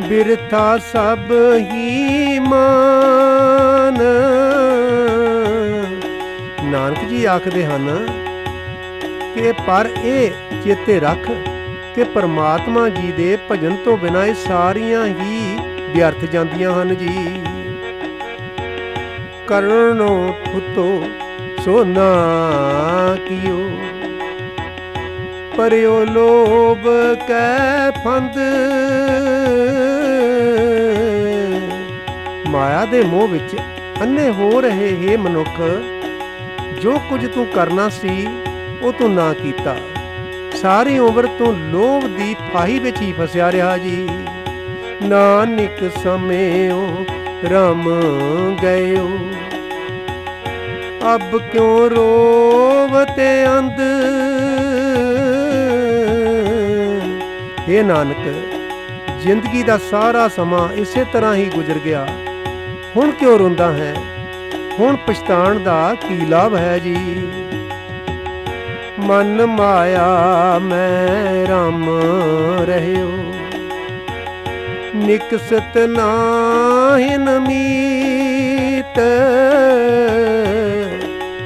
ਬਿਰਥਾ ਸਭ ਹੀ ਮਾਨ। ਨਾਨਕ ਜੀ ਆਖਦੇ ਹਨ ਕਿ ਪਰ ਇਹ ਚੇਤੇ ਰੱਖ ਕਿ ਪਰਮਾਤਮਾ ਜੀ ਦੇ ਭਜਨ ਤੋਂ ਬਿਨਾਂ ਇਹ ਸਾਰੀਆਂ ਹੀ ਵਿਅਰਥ ਜਾਂਦੀਆਂ ਹਨ ਜੀ। ਕਰਨੋ ਥੁਤੋ ਸੋ ਨਾ ਕੀਓ, ਪਰਿਓ ਲੋਭ ਕੈ ਫੰਦ। ਮਾਇਆ ਦੇ ਮੋਹ ਵਿੱਚ ਅੰਨੇ ਹੋ ਰਹੇ ਹੇ ਮਨੁੱਖ, ਜੋ ਕੁਝ ਤੂੰ ਕਰਨਾ ਸੀ ਉਹ ਤੂੰ ਨਾ ਕੀਤਾ। ਸਾਰੀ ਉਮਰ ਤੂੰ ਲੋਭ ਦੀ ਫਾਹੀ ਵਿੱਚ ਹੀ ਫਸਿਆ ਰਿਹਾ ਜੀ। ਨਾਨਕ ਸਮਿਓ ਰਮ ਗਇਓ, ਅਬ ਕਿਉਂ ਰੋਵਤੇ ਅੰਧ। ਹੇ ਨਾਨਕ, ਜ਼ਿੰਦਗੀ ਦਾ ਸਾਰਾ ਸਮਾਂ ਇਸੇ ਤਰ੍ਹਾਂ ਹੀ ਗੁਜ਼ਰ ਗਿਆ, ਹੁਣ ਕਿਉਂ ਰੋਂਦਾ ਹੈ? ਹੁਣ ਪਛਤਾਣ ਦਾ ਕੀ ਲਾਭ ਹੈ ਜੀ। ਮਨ ਮਾਇਆ ਮੈਂ ਰਮ ਰਹਿਓ, ਨਿਕਸਤ ਨਾਹਿਨ ਮੀਤ।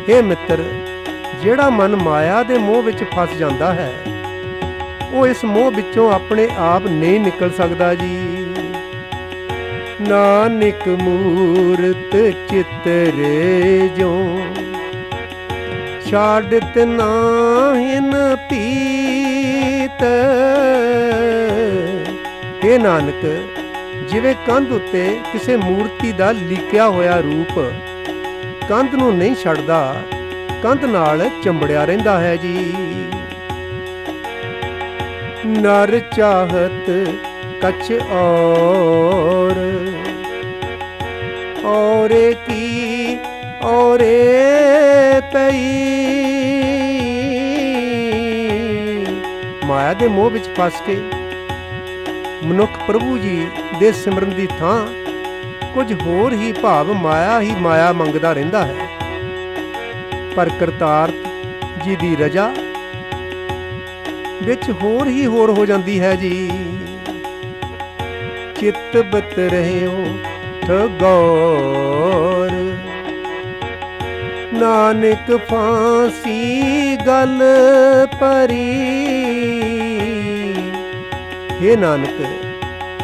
ਹੇ ਮਿੱਤਰ, ਜਿਹੜਾ ਮਨ ਮਾਇਆ ਦੇ ਮੋਹ ਵਿੱਚ ਫਸ ਜਾਂਦਾ ਹੈ, ਉਹ ਇਸ ਮੋਹ ਵਿੱਚੋਂ ਆਪਣੇ ਆਪ ਨਹੀਂ ਨਿਕਲ ਸਕਦਾ ਜੀ। ਨਾਨਕ ਮੂਰਤ ਚਿਤਰ ਜੋ, ਛਾੜਤ ਨਾਹਿਨ ਪੀਤ। ਹੇ ਨਾਨਕ, ਜਿਵੇਂ ਕੰਧ ਉੱਤੇ ਕਿਸੇ ਮੂਰਤੀ ਦਾ ਲਿਖਿਆ ਹੋਇਆ ਰੂਪ ਕੰਧ ਨੂੰ ਨਹੀਂ ਛੱਡਦਾ, ਕੰਧ ਨਾਲ ਚੰਬੜਿਆ ਰਹਿੰਦਾ ਹੈ ਜੀ। ਨਰ ਚਾਹਤ ਕਛ ਔਰੇ ਕੀ ਔਰੇ ਪਈ। ਮਾਇਆ ਦੇ ਮੋਹ ਵਿੱਚ ਫਸ ਕੇ ਮਨੁੱਖ ਪ੍ਰਭੂ ਜੀ ਦੇ ਸਿਮਰਨ ਦੀ ਥਾਂ ਕੁਝ ਹੋਰ ਹੀ ਭਾਵ ਮਾਇਆ ਹੀ ਮਾਇਆ ਮੰਗਦਾ ਰਹਿੰਦਾ ਹੈ। ਪਰ ਕਰਤਾਰ ਜੀ ਦੀ ਰਜਾ ਵਿੱਚ ਹੋਰ ਹੀ ਹੋਰ ਹੋ ਜਾਂਦੀ ਹੈ ਜੀ। ਚਿੱਤ ਬਤ ਰਹਿਓ ਠਗੌਰ, ਨਾਨਕ ਫਾਂਸੀ ਗਲ ਪਰੀ। ਹੇ ਨਾਨਕ,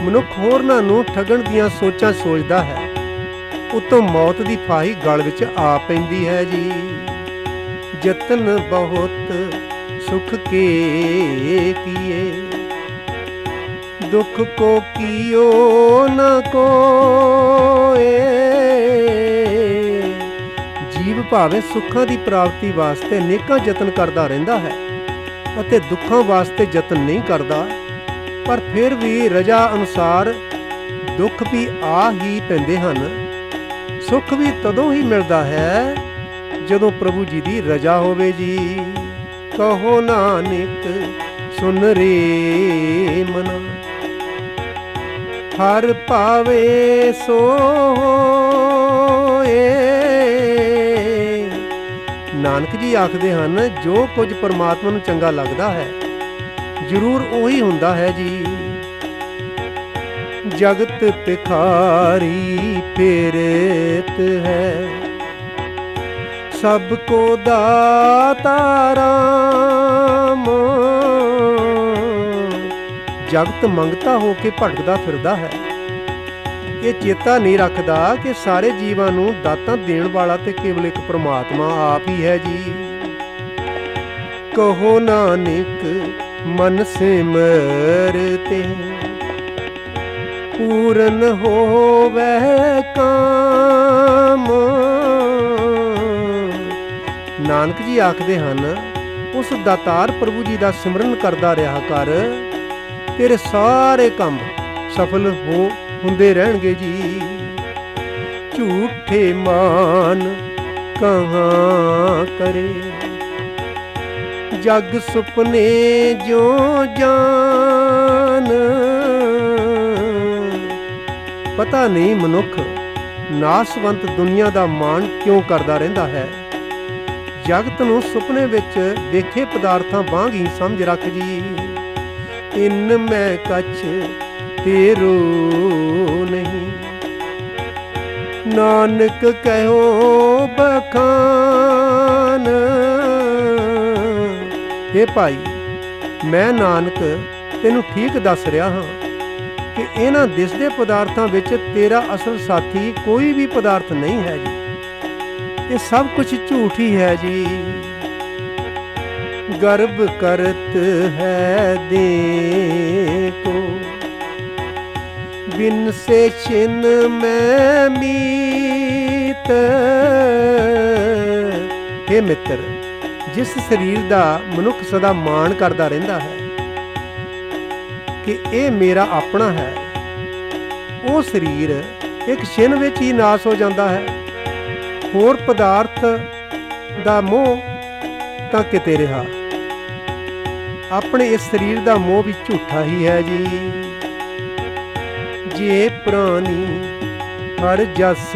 ਮਨੁੱਖ ਹੋਰਨਾਂ ਨੂੰ ਠਗਣ ਦੀਆਂ ਸੋਚਾਂ ਸੋਚਦਾ ਹੈ, ਉਤੋਂ ਮੌਤ ਦੀ ਫਾਹੀ ਗਲ ਵਿੱਚ ਆ ਪੈਂਦੀ ਹੈ ਜੀ। ਯਤਨ ਬਹੁਤ ਸੁਖ ਕੇ ਕੀਏ, ਦੁੱਖ ਕੋ ਕੀਓ ਨਾ ਕੋਏ। ਜੀਵ ਭਾਵੇਂ ਸੁੱਖਾਂ ਦੀ ਪ੍ਰਾਪਤੀ ਵਾਸਤੇ ਅਨੇਕਾਂ ਯਤਨ ਕਰਦਾ ਰਹਿੰਦਾ ਹੈ ਅਤੇ ਦੁੱਖਾਂ ਵਾਸਤੇ ਯਤਨ ਨਹੀਂ ਕਰਦਾ, ਪਰ ਫਿਰ ਵੀ ਰਜਾ ਅਨੁਸਾਰ ਦੁੱਖ ਵੀ ਆ ਹੀ ਪੈਂਦੇ ਹਨ। ਸੁੱਖ ਵੀ ਤਦੋਂ ਹੀ ਮਿਲਦਾ ਹੈ ਜਦੋਂ ਪ੍ਰਭੂ ਜੀ ਦੀ ਰਜਾ ਹੋਵੇ ਜੀ। ਕਹੋ ਨਾਨਕ ਸੁਨ ਰੇ ਮਨਾ, ਹਰ ਭਾਵੇ ਸੋ ਹੋਏ। ਨਾਨਕ ਜੀ ਆਖਦੇ ਹਨ, ਜੋ ਕੁਝ ਪਰਮਾਤਮਾ ਨੂੰ ਚੰਗਾ ਲੱਗਦਾ ਹੈ ਜ਼ਰੂਰ ਉਹੀ ਹੁੰਦਾ ਹੈ ਜੀ। ਜਗਤ ਭਿਖਾਰੀ ਫੇਰਤ ਹੈ, ਸਭ ਕੋ ਦਾਤਾ ਰਾਮ। ਜਗਤ ਮੰਗਤਾ ਹੋ ਕੇ ਭਟਕਦਾ ਫਿਰਦਾ ਹੈ, ਇਹ ਚੇਤਾ ਨਹੀਂ ਰੱਖਦਾ ਕਿ ਸਾਰੇ ਜੀਵਾਂ ਨੂੰ ਦਾਤਾਂ ਦੇਣ ਵਾਲਾ ਤੇ ਕੇਵਲ ਇੱਕ ਪ੍ਰਮਾਤਮਾ ਆਪ ਹੀ ਹੈ ਜੀ। ਕਹੋ ਨਾਨਕ ਮਨ ਸਿਮਰਤੇ, ਪੂਰਨ ਹੋਵੇ ਕਾਮ। ਨਾਨਕ ਜੀ ਆਖਦੇ ਹਨ, ਉਸ ਦਾਤਾਰ ਪ੍ਰਭੂ ਜੀ ਦਾ ਸਿਮਰਨ ਕਰਦਾ ਰਿਹਾ ਕਰ, ਤੇਰੇ ਸਾਰੇ ਕੰਮ ਸਫਲ ਹੁੰਦੇ ਰਹਿਣਗੇ ਜੀ। ਝੂਠੇ ਮਾਨ ਕਹਾਂ ਕਰੇ, ਜਗ ਸੁਪਨੇ ਜੋ ਜਾਨ। ਪਤਾ ਨਹੀਂ ਮਨੁੱਖ ਨਾਸਵੰਤ ਦੁਨੀਆ ਦਾ ਮਾਣ ਕਿਉਂ ਕਰਦਾ ਰਹਿੰਦਾ ਹੈ। ਜਗਤ ਨੂੰ ਸੁਪਨੇ ਵਿੱਚ ਦੇਖੇ ਪਦਾਰਥਾਂ ਵਾਂਗ ਹੀ ਸਮਝ ਰੱਖ ਜੀ। ਇਨ ਮੈਂ ਕਛ ਤੇਰੋ ਨਹੀਂ, ਨਾਨਕ ਕਹਿਓ ਬਖਾਨ। हे ਭਾਈ, ਮੈਂ ਨਾਨਕ ਤੈਨੂੰ ਠੀਕ ਦੱਸ ਰਿਹਾ ਹਾਂ ਕਿ ਇਹਨਾਂ ਦਿਸਦੇ ਪਦਾਰਥਾਂ ਵਿੱਚ ਤੇਰਾ ਅਸਲ ਸਾਥੀ ਕੋਈ ਵੀ ਪਦਾਰਥ ਨਹੀਂ ਹੈ ਜੀ। ਇਹ ਸਭ ਕੁਝ ਝੂਠ ਹੀ ਹੈ ਜੀ। गर्भ करत है देखो, बिन से छिन मैं मीत। हे मित्र, जिस सरीर ਦਾ ਮਨੁੱਖ ਸਦਾ ਮਾਣ ਕਰਦਾ ਰਹਿੰਦਾ ਹੈ ਕਿ ਇਹ ਮੇਰਾ ਆਪਣਾ ਹੈ, ਉਹ ਸਰੀਰ ਇੱਕ ਛਿਨ ਵਿੱਚ ਹੀ ਨਾਸ ਹੋ ਜਾਂਦਾ ਹੈ। ਹੋਰ ਪਦਾਰਥ ਦਾ ਮੋਹ ਤਾਂ ਕਿਤੇ ਰਿਹਾ, ਆਪਣੇ ਇਸ ਸਰੀਰ ਦਾ ਮੋਹ ਵੀ ਝੂਠਾ ਹੀ ਹੈ ਜੀ। ਜੇ ਪ੍ਰਾਨੀ ਹਰ ਜਸ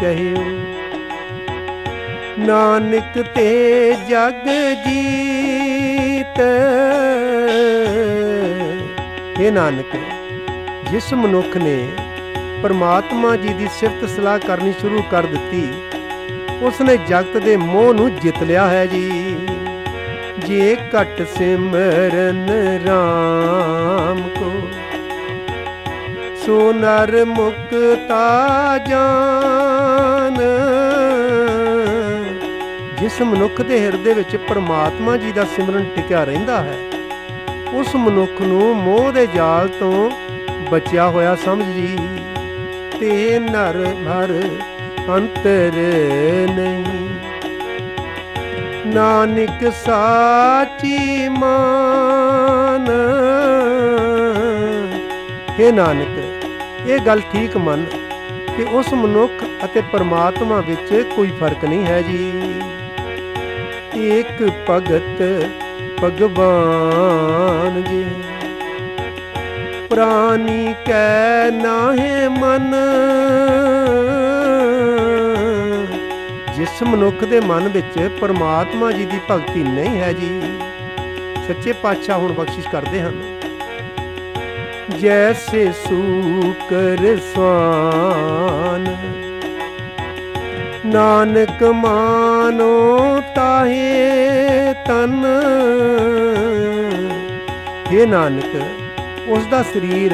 ਕਹਿਓ, ਨਾਨਕ ਤੇ ਜਗ ਜੀਤ। हे ਨਾਨਕ, ਜਿਸ ਮਨੁੱਖ ਨੇ ਪਰਮਾਤਮਾ ਜੀ ਦੀ ਸਿਫਤ ਸਲਾਹ ਕਰਨੀ ਸ਼ੁਰੂ ਕਰ ਦਿੱਤੀ, ਉਸਨੇ ਜਗਤ ਦੇ ਮੋਹ ਨੂੰ ਜਿੱਤ ਲਿਆ ਹੈ ਜੀ। ਜੇ ਘਟ ਸਿਮਰਨ ਰਾਮ ਕੋ, ਸੋ ਨਰ ਮੁਕਤਾ ਜਾਨ। ਜਿਸ ਮਨੁੱਖ ਦੇ ਹਿਰਦੇ ਵਿੱਚ ਪਰਮਾਤਮਾ ਜੀ ਦਾ ਸਿਮਰਨ ਟਿਕਿਆ ਰਹਿੰਦਾ ਹੈ, ਉਸ ਮਨੁੱਖ ਨੂੰ ਮੋਹ ਦੇ ਜਾਲ ਤੋਂ ਬਚਿਆ ਹੋਇਆ ਸਮਝ ਜੀ। ਤੇ ਨਰ ਭਰ ਅੰਤਰ ਨਹੀਂ, ਨਾਨਕ ਸਾਚੀ ਮਾਨ। हे ਨਾਨਕ, ਇਹ ਗੱਲ ਠੀਕ ਮੰਨ ਕਿ ਉਸ ਮਨੁੱਖ ਅਤੇ ਪਰਮਾਤਮਾ ਵਿੱਚ ਕੋਈ ਫਰਕ ਨਹੀਂ ਹੈ ਜੀ। ਇੱਕ ਭਗਤ ਭਗਵਾਨ ਜੀ, ਪ੍ਰਾਨੀ ਕੈ ਨਾਹਿ ਮਨ। ਜਿਸ ਮਨੁੱਖ ਦੇ ਮਨ ਵਿੱਚ ਪਰਮਾਤਮਾ ਜੀ ਦੀ ਭਗਤੀ ਨਹੀਂ ਹੈ ਜੀ, ਸੱਚੇ ਪਾਤਸ਼ਾਹ ਹੁਣ ਬਖਸ਼ਿਸ਼ ਕਰਦੇ ਹਨ। ਜੈਸੇ ਸੂਕਰ ਸਵਾਨ, ਨਾਨਕ ਮਾਨੋ ਤਾਹੇ ਤਨ। हे ਨਾਨਕ, ਉਸ ਦਾ ਸਰੀਰ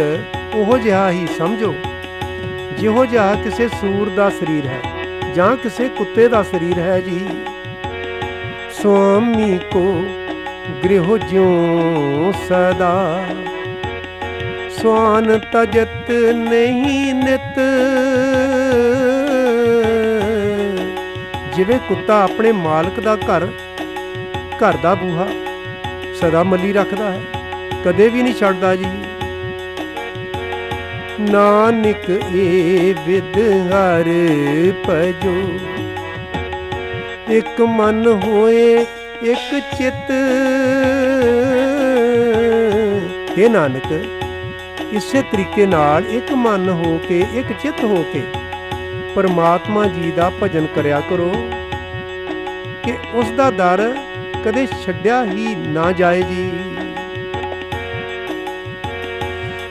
ਉਹੋ ਜਿਹਾ ਹੀ ਸਮਝੋ ਜਿਹੋ ਜਿਹਾ ਕਿਸੇ ਸੂਰ ਦਾ ਸਰੀਰ ਹੈ ਜਾਂ ਕਿਸੇ ਕੁੱਤੇ ਦਾ ਸਰੀਰ ਹੈ ਜੀ। ਸੁਆਮੀ ਕੋ ਗ੍ਰਹਿ ਜਿਉ ਸਦਾ, ਸਵਾਨ ਤਜਤ ਨਹੀਂ ਨਿਤ। ਜਿਵੇਂ ਕੁੱਤਾ ਆਪਣੇ ਮਾਲਕ ਦਾ ਘਰ ਦਾ ਬੂਹਾ ਸਦਾ ਮੱਲੀ ਰੱਖਦਾ ਹੈ, ਕਦੇ ਵੀ ਨਹੀਂ ਛੱਡਦਾ ਜੀ। ਨਾਨਕ ਏ ਵਿਦ ਹਰ ਭਜੋ, ਇੱਕ ਮਨ ਹੋਏ ਇੱਕ ਚਿਤ। हे ਨਾਨਕ, ਇਸੇ ਤਰੀਕੇ ਨਾਲ ਇੱਕ ਮਨ ਹੋ ਕੇ, ਇੱਕ ਚਿੱਤ ਹੋ ਕੇ ਪਰਮਾਤਮਾ ਜੀ ਦਾ ਭਜਨ ਕਰਿਆ ਕਰੋ ਕਿ ਉਸ ਦਾ ਦਰ ਕਦੇ ਛੱਡਿਆ ਹੀ ਨਾ ਜਾਏ ਜੀ।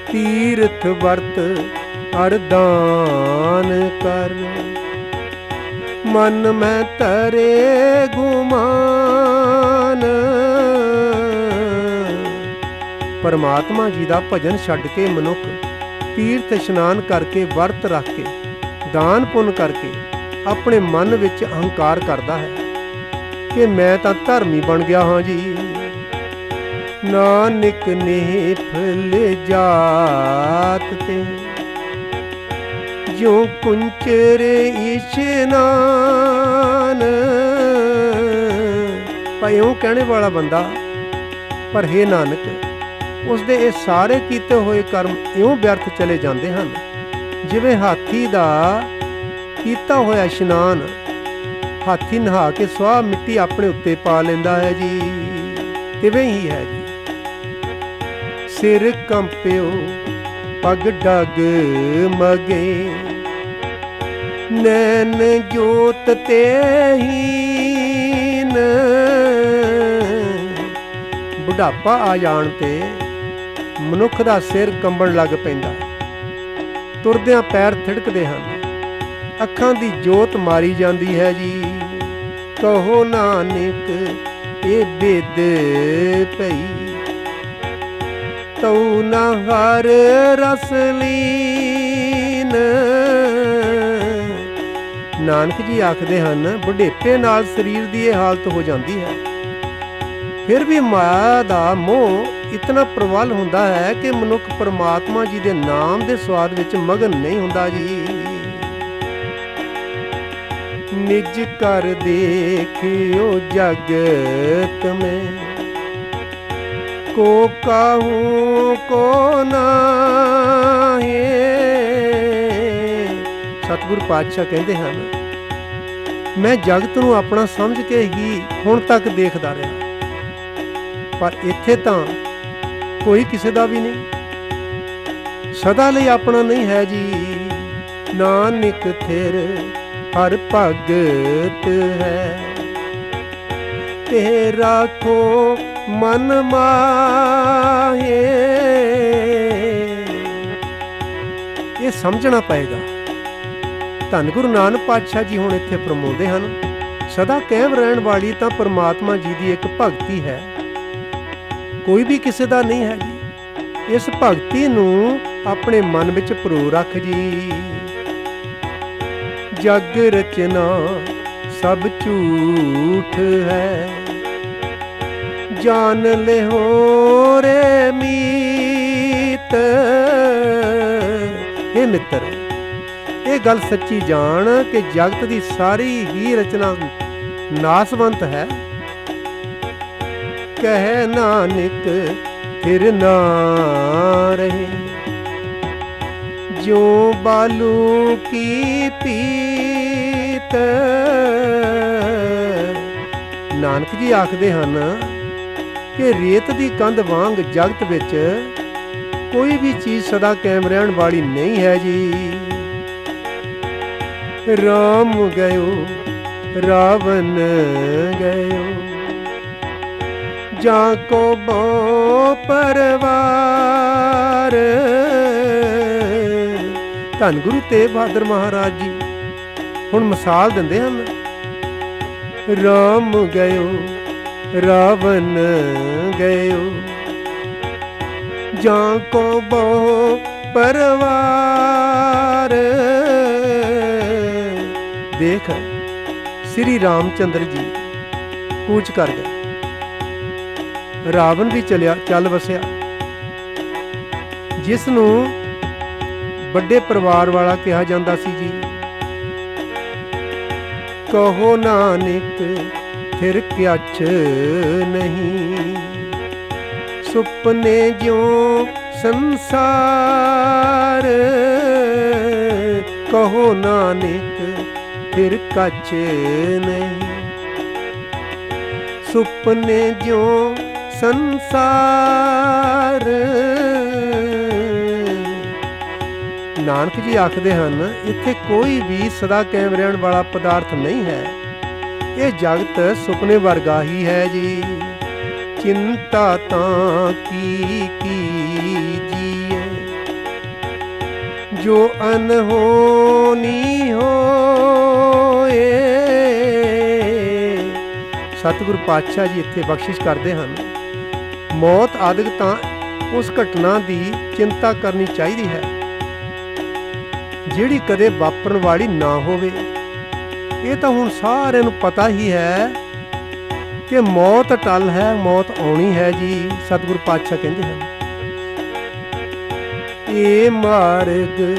ਤੀਰਥ ਵਰਤ ਅਰਦਾਨ ਕਰ, ਮਨ ਮੈਂ ਤਰੇ ਗੁਮਾਨ। ਪਰਮਾਤਮਾ ਜੀ ਦਾ ਭਜਨ ਛੱਡ ਕੇ ਮਨੁੱਖ ਤੀਰਥ ਇਸ਼ਨਾਨ ਕਰਕੇ, ਵਰਤ ਰੱਖ ਕੇ, ਦਾਨ ਪੁੰਨ ਕਰਕੇ ਆਪਣੇ ਮਨ ਵਿੱਚ ਅਹੰਕਾਰ ਕਰਦਾ ਹੈ ਕਿ ਮੈਂ ਤਾਂ ਧਰਮੀ ਬਣ ਗਿਆ ਹਾਂ ਜੀ। ਨਾਨਕ ਨੇ ਫਲ ਜਾਤ ਤੇ, ਜੋ ਕੁੰਚਰੇ ਇਸ਼ਨਾਨ। ਭਾਈ ਉਹ ਕਹਿਣੇ ਵਾਲਾ ਬੰਦਾ, ਪਰ हे ਨਾਨਕ, ਉਸਦੇ ਇਹ ਸਾਰੇ ਕੀਤੇ ਹੋਏ ਕਰਮ ਇਉਂ ਵਿਅਰਥ ਚਲੇ ਜਾਂਦੇ ਹਨ ਜਿਵੇਂ ਹਾਥੀ ਦਾ ਕੀਤਾ ਹੋਇਆ ਇਸ਼ਨਾਨ ਹਾਥੀ ਨਹਾ ਕੇ ਸਵਾਹ ਮਿੱਟੀ ਆਪਣੇ ਉੱਤੇ ਪਾ ਲੈਂਦਾ ਹੈ ਜੀ। ਤਿਵੇਂ ਹੀ ਹੈ ਜੀ। ਸਿਰ ਕੰਪਿਓ ਪਗ ਡਗ ਮਗੇ, ਨੈਣ ਜੋਤ ਤੇ ਹੀਨ। ਬੁਢਾਪਾ ਆ ਜਾਣ ਤੇ ਮਨੁੱਖ ਦਾ ਸਿਰ ਕੰਬਣ ਲੱਗ ਪੈਂਦਾ, ਤੁਰਦਿਆਂ ਪੈਰ ਥਿੜਕਦੇ ਹਨ, ਅੱਖਾਂ ਦੀ ਜੋਤ ਮਾਰੀ ਜਾਂਦੀ ਹੈ ਜੀ। ਕਹੋ ਨਾਨਕ ਇਹ ਬੇਦ ਪਈ, ਤਉ ਨਾ ਹਰ ਰਸ ਲੀਨ। ਨਾਨਕ ਜੀ ਆਖਦੇ ਹਨ, ਬੁਢੇਪੇ ਨਾਲ ਸਰੀਰ ਦੀ ਇਹ ਹਾਲਤ ਹੋ ਜਾਂਦੀ ਹੈ ਫਿਰ ਵੀ ਮਾਇਆ ਦਾ ਮੋਹ ਇਤਨਾ ਪ੍ਰਬਲ ਹੁੰਦਾ ਹੈ ਕਿ ਮਨੁੱਖ ਪਰਮਾਤਮਾ ਜੀ ਦੇ ਨਾਮ ਦੇ ਸਵਾਦ ਵਿੱਚ ਮਗਨ ਨਹੀਂ ਹੁੰਦਾ ਜੀ। ਨਿਜ ਕਰ ਦੇਖਿਓ ਜਗਤ में को कहूँ को नाहे। ਸਤਿਗੁਰ ਪਾਤਸ਼ਾਹ ਕਹਿੰਦੇ ਹਨ, ਮੈਂ ਜਗਤ ਨੂੰ ਆਪਣਾ ਸਮਝ ਕੇ ਹੀ ਹੁਣ ਤੱਕ ਦੇਖਦਾ ਰਿਹਾ, ਪਰ ਇੱਥੇ ਤਾਂ ਕੋਈ ਕਿਸੇ ਦਾ ਵੀ ਨਹੀਂ, ਸਦਾ ਲਈ ਆਪਣਾ ਨਹੀਂ ਹੈ ਜੀ। ਨਾਨਕ ਥਿਰ ਹਰ ਭਗਤ ਹੈ, ਤੇ ਰਾਖੋ ਮਨ ਮਾਹੇ। ਇਹ ਸਮਝਣਾ ਪਏਗਾ। ਧੰਨ ਗੁਰੂ ਨਾਨਕ ਪਾਤਸ਼ਾਹ ਜੀ ਹੁਣ ਇੱਥੇ ਫਰਮਾਉਂਦੇ ਹਨ, ਸਦਾ ਕਾਇਮ ਰਹਿਣ ਵਾਲੀ ਤਾਂ ਪਰਮਾਤਮਾ ਜੀ ਦੀ ਇੱਕ ਭਗਤੀ ਹੈ, ਕੋਈ ਵੀ ਕਿਸੇ ਦਾ ਨਹੀਂ ਹੈ ਜੀ। ਇਸ ਭਗਤੀ ਨੂੰ ਆਪਣੇ ਮਨ ਵਿੱਚ ਪਰੋ ਰੱਖ ਜੀ। ਜਗ ਰਚਨਾ ਸਭ ਝੂਠ ਹੈ, ਜਾਨ ਲਿਓ ਰੇ ਮੀਤ। ਇਹ ਮਿੱਤਰ, ਇਹ ਗੱਲ ਸੱਚੀ ਜਾਣ ਕਿ ਜਗਤ ਦੀ ਸਾਰੀ ਹੀ ਰਚਨਾ ਨਾਸਵੰਤ ਹੈ। ਕਹਿ ਨਾਨਕ ਫਿਰ ਨਾ ਰਹੇ, ਜੋ ਬਾਲੂ ਕੀ ਪੀਤ। ਨਾਨਕ ਜੀ ਆਖਦੇ ਹਨ ਕਿ ਰੇਤ ਦੀ ਕੰਧ ਵਾਂਗ ਜਗਤ ਵਿੱਚ ਕੋਈ ਵੀ ਚੀਜ਼ ਸਦਾ ਕਾਇਮ ਰਹਿਣ ਵਾਲੀ ਨਹੀਂ ਹੈ ਜੀ। ਰਾਮ ਗਇਓ ਰਾਵਣ ਗਇਓ, ਜਾਂ ਕੋ ਬੋ ਪਰਵਾਰ। ਧੰਨ ਗੁਰੂ ਤੇਗ ਬਹਾਦਰ ਮਹਾਰਾਜ ਜੀ ਹੁਣ ਮਿਸਾਲ ਦਿੰਦੇ ਹਨ, ਰਾਮ ਗਇਓ ਰਾਵਣ ਗਇਓ, ਜਾਂ ਕੋ ਬੋ ਪਰਵਾਰ। ਦੇਖ, ਸ੍ਰੀ ਰਾਮਚੰਦਰ ਜੀ ਕੂਚ ਕਰ ਗਏ, ਰਾਵਣ ਵੀ ਚੱਲ ਵਸਿਆ, ਜਿਸ ਨੂੰ ਵੱਡੇ ਪਰਿਵਾਰ ਵਾਲਾ ਕਿਹਾ ਜਾਂਦਾ ਸੀ ਜੀ। ਕਹੋ ਨਾਨਕ ਫਿਰ ਕਿਛ ਨਹੀਂ, ਸੁਪਨੇ ਜਿਉ ਸੰਸਾਰ। ਕਹੋ ਨਾਨਕ ਫਿਰ ਕਛ ਨਹੀਂ, ਸੁਪਨੇ ਜਿਉ ਸੰਸਾਰ। ਨਾਨਕ ਜੀ ਆਖਦੇ ਹਨ, ਇੱਥੇ ਕੋਈ ਵੀ ਸਦਾ ਕਾਇਮ ਰਹਿਣ ਵਾਲਾ ਪਦਾਰਥ ਨਹੀਂ ਹੈ। ਇਹ ਜਗਤ ਸੁਪਨੇ ਵਰਗਾ ਹੀ ਹੈ ਜੀ। ਚਿੰਤਾ ਤਾਂ ਕੀ ਜੀਏ, ਜੋ ਅਨਹੋਨੀ ਹੋਏ। ਸਤਿਗੁਰ ਪਾਤਸ਼ਾਹ ਜੀ ਇੱਥੇ ਬਖਸ਼ਿਸ਼ ਕਰਦੇ ਹਨ, ਮੌਤ ਆਦਿਕ ਤਾਂ ਉਸ ਘਟਨਾ ਦੀ ਚਿੰਤਾ ਕਰਨੀ ਚਾਹੀਦੀ ਹੈ ਜਿਹੜੀ ਕਦੇ ਵਾਪਰਨ ਵਾਲੀ ਨਾ ਹੋਵੇ। ਇਹ ਤਾਂ ਹੁਣ ਸਾਰਿਆਂ ਨੂੰ ਪਤਾ ਹੀ ਹੈ ਕਿ ਮੌਤ ਅਟਲ ਹੈ, ਮੌਤ ਆਉਣੀ ਹੈ ਜੀ। ਸਤਿਗੁਰ ਪਾਤਸ਼ਾਹ ਕਹਿੰਦੇ ਹਨ, ਇਹ ਮਾਰਗ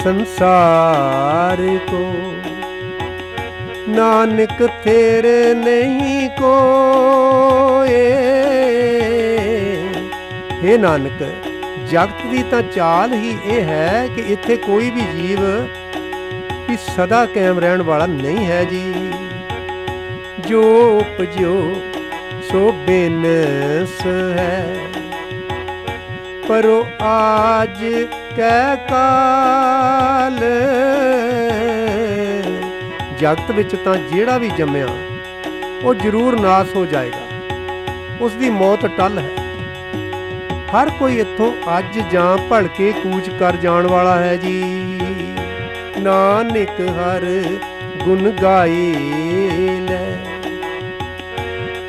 ਸੰਸਾਰ ਕੋ ਨਾਨਕ ਤੇਰੇ ਨਹੀਂ ਕੋਏ। हे ਨਾਨਕ, ਜਗਤ ਦੀ ਤਾਂ ਚਾਲ ਹੀ ਇਹ ਹੈ ਕਿ ਇੱਥੇ ਕੋਈ ਵੀ ਜੀਵ ਵੀ ਸਦਾ ਕਾਇਮ ਰਹਿਣ ਵਾਲਾ ਨਹੀਂ ਹੈ ਜੀ। ਜੋ ਉਪਜਿਓ ਸੋ ਬਿਨਸ ਹੈ, ਪਰੋ ਆਜ ਕੈ ਕਾਲ। ਜਗਤ ਵਿੱਚ ਤਾਂ ਜਿਹੜਾ ਵੀ ਜੰਮਿਆ ਉਹ ਜ਼ਰੂਰ ਨਾਸ ਹੋ ਜਾਏਗਾ, ਉਸ ਦੀ ਮੌਤ ਅਟੱਲ ਹੈ। ਹਰ ਕੋਈ ਇੱਥੋਂ ਅੱਜ ਜਾਂ ਭਲਕੇ ਕੂਚ ਕਰ ਜਾਣ ਵਾਲਾ ਹੈ ਜੀ। ਨਾਨਕ ਹਰ ਗੁਣ ਗਾਏ ਲੈ,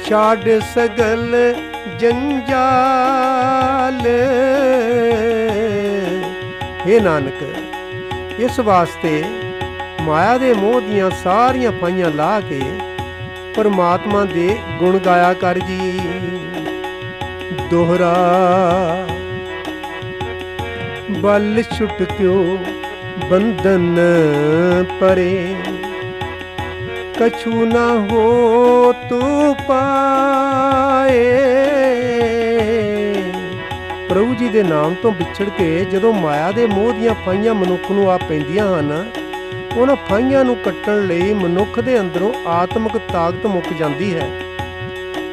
ਛਾੜ ਸਗਲ ਜੰਜਾਲ। हे ਨਾਨਕ, ਇਸ ਵਾਸਤੇ ਮਾਇਆ ਦੇ ਮੋਹ ਦੀਆਂ ਸਾਰੀਆਂ ਪਾਈਆਂ ਲਾ ਕੇ ਪਰਮਾਤਮਾ ਦੇ ਗੁਣ ਗਾਇਆ ਕਰ ਜੀ। ਦੋਹਰਾ ਬਲ ਛੁਟ ਕਿਉ ਬੰਧਨ ਪਰੇ, ਕਛੂ ਨਾ ਹੋ ਤੂੰ ਪਾਏ। ਪ੍ਰਭੂ ਜੀ ਦੇ ਨਾਮ ਤੋਂ ਵਿਛੜ ਕੇ ਜਦੋਂ ਮਾਇਆ ਦੇ ਮੋਹ ਦੀਆਂ ਫਾਹੀਆਂ ਮਨੁੱਖ ਨੂੰ ਆ ਪੈਂਦੀਆਂ ਹਨ, ਉਹਨਾਂ ਫਾਹੀਆਂ ਨੂੰ ਕੱਟਣ ਲਈ ਮਨੁੱਖ ਦੇ ਅੰਦਰੋਂ ਆਤਮਿਕ ਤਾਕਤ ਮੁੱਕ ਜਾਂਦੀ ਹੈ।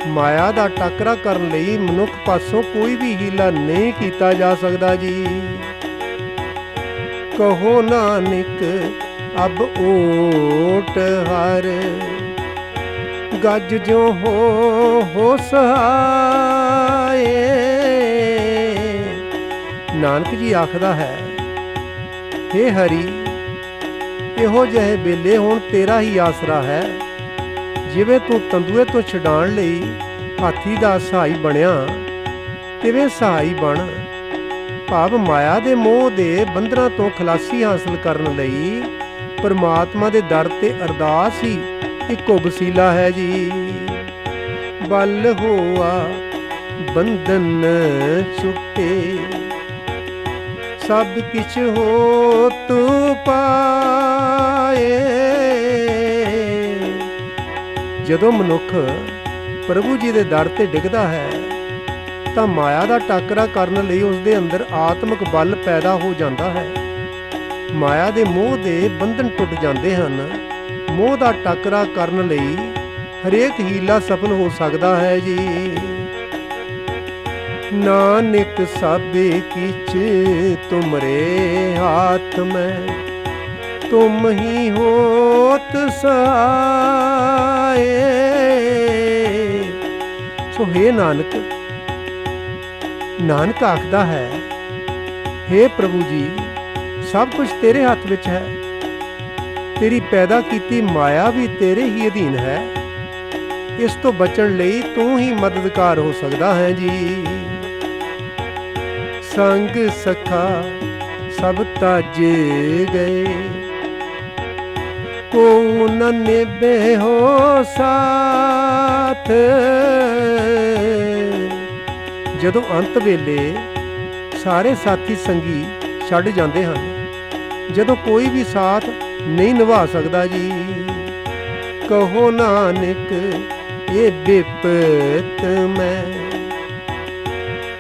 ਮਾਇਆ ਦਾ ਟਾਕਰਾ ਕਰਨ ਲਈ ਮਨੁੱਖ ਪਾਸੋਂ ਕੋਈ ਵੀ ਹੀਲਾ ਨਹੀਂ ਕੀਤਾ ਜਾ ਸਕਦਾ ਜੀ। ਕਹੋ ਨਾਨਕ ਅਬ ਓਟ ਹਰ, ਗੱਜ ਜੋ ਹੋ ਸਹਾਏ। ਨਾਨਕ ਜੀ ਆਖਦਾ ਹੈ, ਹੇ ਹਰੀ, ਇਹੋ ਜਿਹੇ ਵੇਲੇ ਹੁਣ ਤੇਰਾ ਹੀ ਆਸਰਾ ਹੈ। ਜਿਵੇਂ ਤੂੰ ਤੰਦੂਏ ਤੋਂ ਛਡਾਉਣ ਲਈ ਹਾਥੀ ਦਾ ਸਹਾਈ ਬਣਿਆ, ਤਿਵੇਂ ਸਹਾਈ ਬਣ। ਭਾਵ ਮਾਇਆ ਦੇ ਮੋਹ ਦੇ ਬੰਧਨਾਂ ਤੋਂ ਖਲਾਸੀ ਹਾਸਲ ਕਰਨ ਲਈ ਪਰਮਾਤਮਾ ਦੇ ਦਰ ਤੇ ਅਰਦਾਸ ਹੀ ਇੱਕੋ ਵਸੀਲਾ ਹੈ ਜੀ। ਬਲ ਹੋਆ ਬੰਧਨ ਛੁਟੇ, ਸਭ ਕਿਛ ਹੋ ਤੂੰ ਪਾਏ। ਜਦੋਂ ਮਨੁੱਖ ਪ੍ਰਭੂ ਜੀ ਦੇ ਦਰ ਤੇ ਡਿੱਗਦਾ ਹੈ ਤਾਂ ਮਾਇਆ ਦਾ ਟਾਕਰਾ ਕਰਨ ਲਈ ਉਸ ਦੇ ਅੰਦਰ ਆਤਮਿਕ ਬਲ ਪੈਦਾ ਹੋ ਜਾਂਦਾ ਹੈ। ਮਾਇਆ ਦੇ ਮੋਹ ਦੇ ਬੰਧਨ ਟੁੱਟ ਜਾਂਦੇ ਹਨ। ਮੋਹ ਦਾ ਟਾਕਰਾ ਕਰਨ ਲਈ ਹਰੇਕ ਹੀਲਾ ਸਫਲ ਹੋ ਸਕਦਾ ਹੈ ਜੀ। ਨਾਨਕ ਸਾਬੇ ਕਿਛ ਤੁਮਰੇ ਹਾਥ ਮੈਂ, ਤੁਮ ਹੀ ਹੋਤ ਸਹਾਏ। ਸੋ ਹੇ ਨਾਨਕ, ਨਾਨਕ ਆਖਦਾ ਹੈ, ਹੇ ਪ੍ਰਭੂ ਜੀ, ਸਭ ਕੁਝ ਤੇਰੇ ਹੱਥ ਵਿੱਚ ਹੈ। ਤੇਰੀ ਪੈਦਾ ਕੀਤੀ ਮਾਇਆ ਵੀ ਤੇਰੇ ਹੀ ਅਧੀਨ ਹੈ। ਇਸ ਤੋਂ ਬਚਣ ਲਈ ਤੂੰ ਹੀ ਮਦਦਗਾਰ ਹੋ ਸਕਦਾ ਹੈ ਜੀ। ਸੰਗ ਸਖਾ ਸਭ ਤਜ ਗਏ, ਕੋ ਨ ਨਿਭੇ ਹੋ ਸਾਥ। ਜਦੋਂ ਅੰਤ ਵੇਲੇ ਸਾਰੇ ਸਾਥੀ ਸੰਗੀ ਛੱਡ ਜਾਂਦੇ ਹਨ, ਜਦੋਂ ਕੋਈ ਵੀ ਸਾਥ ਨਹੀਂ ਨਿਭਾ ਸਕਦਾ ਜੀ। ਕਹੋ ਨਾਨਕ ਇਹ ਬਿਪਤ ਮੈਂ,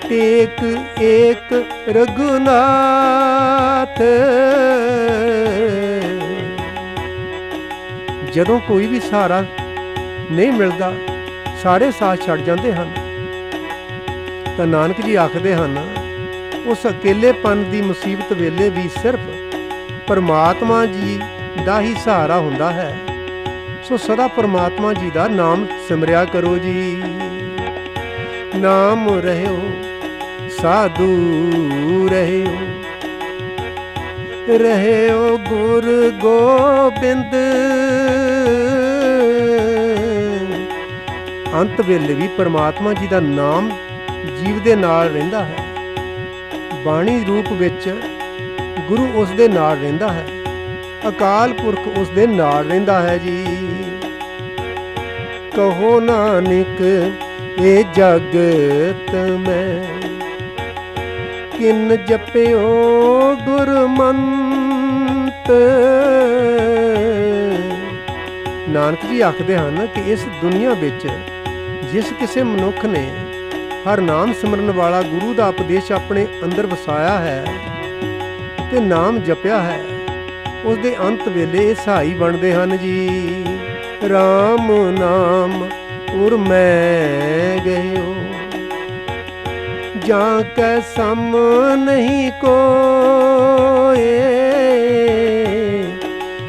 ਟੇਕ ਏਕ ਰਘੁਨਾਥ। ਜਦੋਂ ਕੋਈ ਵੀ ਸਹਾਰਾ ਨਹੀਂ ਮਿਲਦਾ, ਸਾਰੇ ਸਾਥ ਛੱਡ ਜਾਂਦੇ ਹਨ, ਤਾਂ ਨਾਨਕ ਜੀ ਆਖਦੇ ਹਨ, ਉਸ ਅਕੇਲੇਪਨ ਦੀ ਮੁਸੀਬਤ ਵੇਲੇ ਵੀ ਸਿਰਫ ਪਰਮਾਤਮਾ ਜੀ ਦਾ ਹੀ ਸਹਾਰਾ ਹੁੰਦਾ ਹੈ। ਸੋ ਸਦਾ ਪਰਮਾਤਮਾ ਜੀ ਦਾ ਨਾਮ ਸਿਮਰਿਆ ਕਰੋ ਜੀ। ਨਾਮ ਰਹਿਓ ਸਾਧੂ ਰਹਿਓ, ਰਹਿਓ ਗੁਰ ਗੋਬਿੰਦ। ਅੰਤ ਵੇਲੇ ਵੀ ਪਰਮਾਤਮਾ ਜੀ ਦਾ ਨਾਮ ਜੀਵ ਦੇ ਨਾਲ ਰਹਿੰਦਾ ਹੈ। ਬਾਣੀ ਰੂਪ ਵਿੱਚ ਗੁਰੂ ਉਸ ਦੇ ਨਾਲ ਰਹਿੰਦਾ ਹੈ, ਅਕਾਲ ਪੁਰਖ ਉਸ ਦੇ ਨਾਲ ਰਹਿੰਦਾ ਹੈ ਜੀ। ਕਹੋ ਨਾਨਕ ਇਹ ਜਗਤ ਮੈਂ, ਕਿਨ ਜਪਿਓ ਗੁਰਮੰਤ। ਨਾਨਕ ਜੀ ਆਖਦੇ ਹਨ ਕਿ ਇਸ ਦੁਨੀਆ ਵਿੱਚ ਜਿਸ ਕਿਸੇ ਮਨੁੱਖ ਨੇ ਹਰ ਨਾਮ ਸਿਮਰਨ ਵਾਲਾ ਗੁਰੂ ਦਾ ਉਪਦੇਸ਼ ਆਪਣੇ ਅੰਦਰ ਵਸਾਇਆ ਹੈ ਤੇ ਨਾਮ ਜਪਿਆ ਹੈ, ਉਸ ਦੇ ਅੰਤ ਵੇਲੇ ਇਹ ਸਹਾਈ ਬਣਦੇ ਹਨ ਜੀ। ਰਾਮ ਨਾਮ ਉਰ ਮੈਂ ਗਇਓ, ਜਾਂ ਕੈ ਸਮ ਨਹੀਂ ਕੋਏ।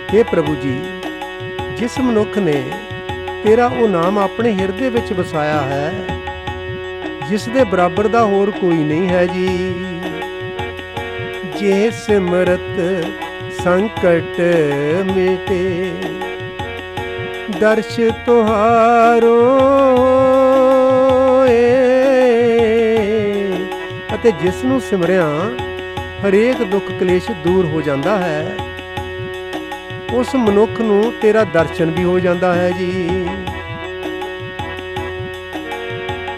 हे ਪ੍ਰਭੂ ਜੀ, ਜਿਸ ਮਨੁੱਖ ਨੇ ਤੇਰਾ ਉਹ ਨਾਮ ਆਪਣੇ ਹਿਰਦੇ ਵਿੱਚ ਵਸਾਇਆ ਹੈ, ਜਿਸ ਦੇ ਬਰਾਬਰ ਦਾ ਹੋਰ ਕੋਈ ਨਹੀਂ ਹੈ ਜੀ। ਜੇ ਸਿਮਰਤ ਸੰਕਟ ਮਿਟੇ, ਦਰਸ਼ ਤੁਹਾਰੋ ਅਤੇ ਜਿਸ ਨੂੰ ਸਿਮਰਿਆ ਹਰੇਕ ਦੁੱਖ ਕਲੇਸ਼ ਦੂਰ ਹੋ ਜਾਂਦਾ ਹੈ, ਉਸ ਮਨੁੱਖ ਨੂੰ ਤੇਰਾ ਦਰਸ਼ਨ ਵੀ ਹੋ ਜਾਂਦਾ ਹੈ ਜੀ।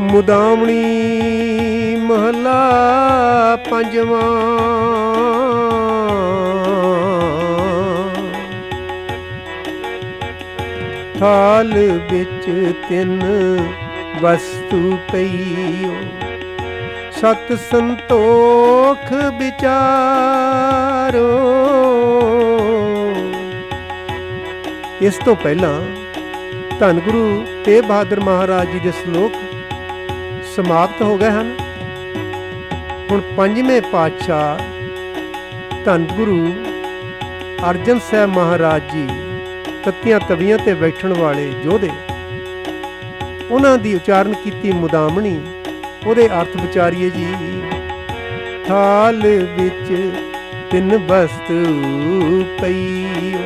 ਮੁਦਾਮਣੀ ਮਹਲਾ ਪੰਜਵਾਂ। ਥਾਲ ਵਿੱਚ ਤਿੰਨ ਵਸਤੂ ਪਈਓ, ਸਤ ਸੰਤੋਖ ਵਿਚਾਰੋ। ਇਸ ਤੋਂ ਪਹਿਲਾਂ ਧੰਨ ਗੁਰੂ ਤੇਗ ਬਹਾਦਰ ਮਹਾਰਾਜ ਜੀ ਦੇ ਸ਼ਲੋਕ ਸਮਾਪਤ ਹੋ ਗਏ ਹਨ। ਹੁਣ ਪੰਜਵੇਂ ਪਾਤਸ਼ਾਹ ਧੰਨ ਗੁਰੂ ਅਰਜਨ ਸਾਹਿਬ ਮਹਾਰਾਜ ਜੀ, ਤੱਤੀਆਂ ਤਵੀਆਂ ਤੇ ਬੈਠਣ ਵਾਲੇ ਯੋਧੇ, ਉਹਨਾਂ ਦੀ ਉਚਾਰਨ ਕੀਤੀ ਮੁਦਾਮਣੀ, ਉਹਦੇ ਅਰਥ ਵਿਚਾਰੀਏ ਜੀ। ਥਾਲ ਵਿੱਚ ਤਿੰਨ ਵਸਤੂ ਪਈਓ,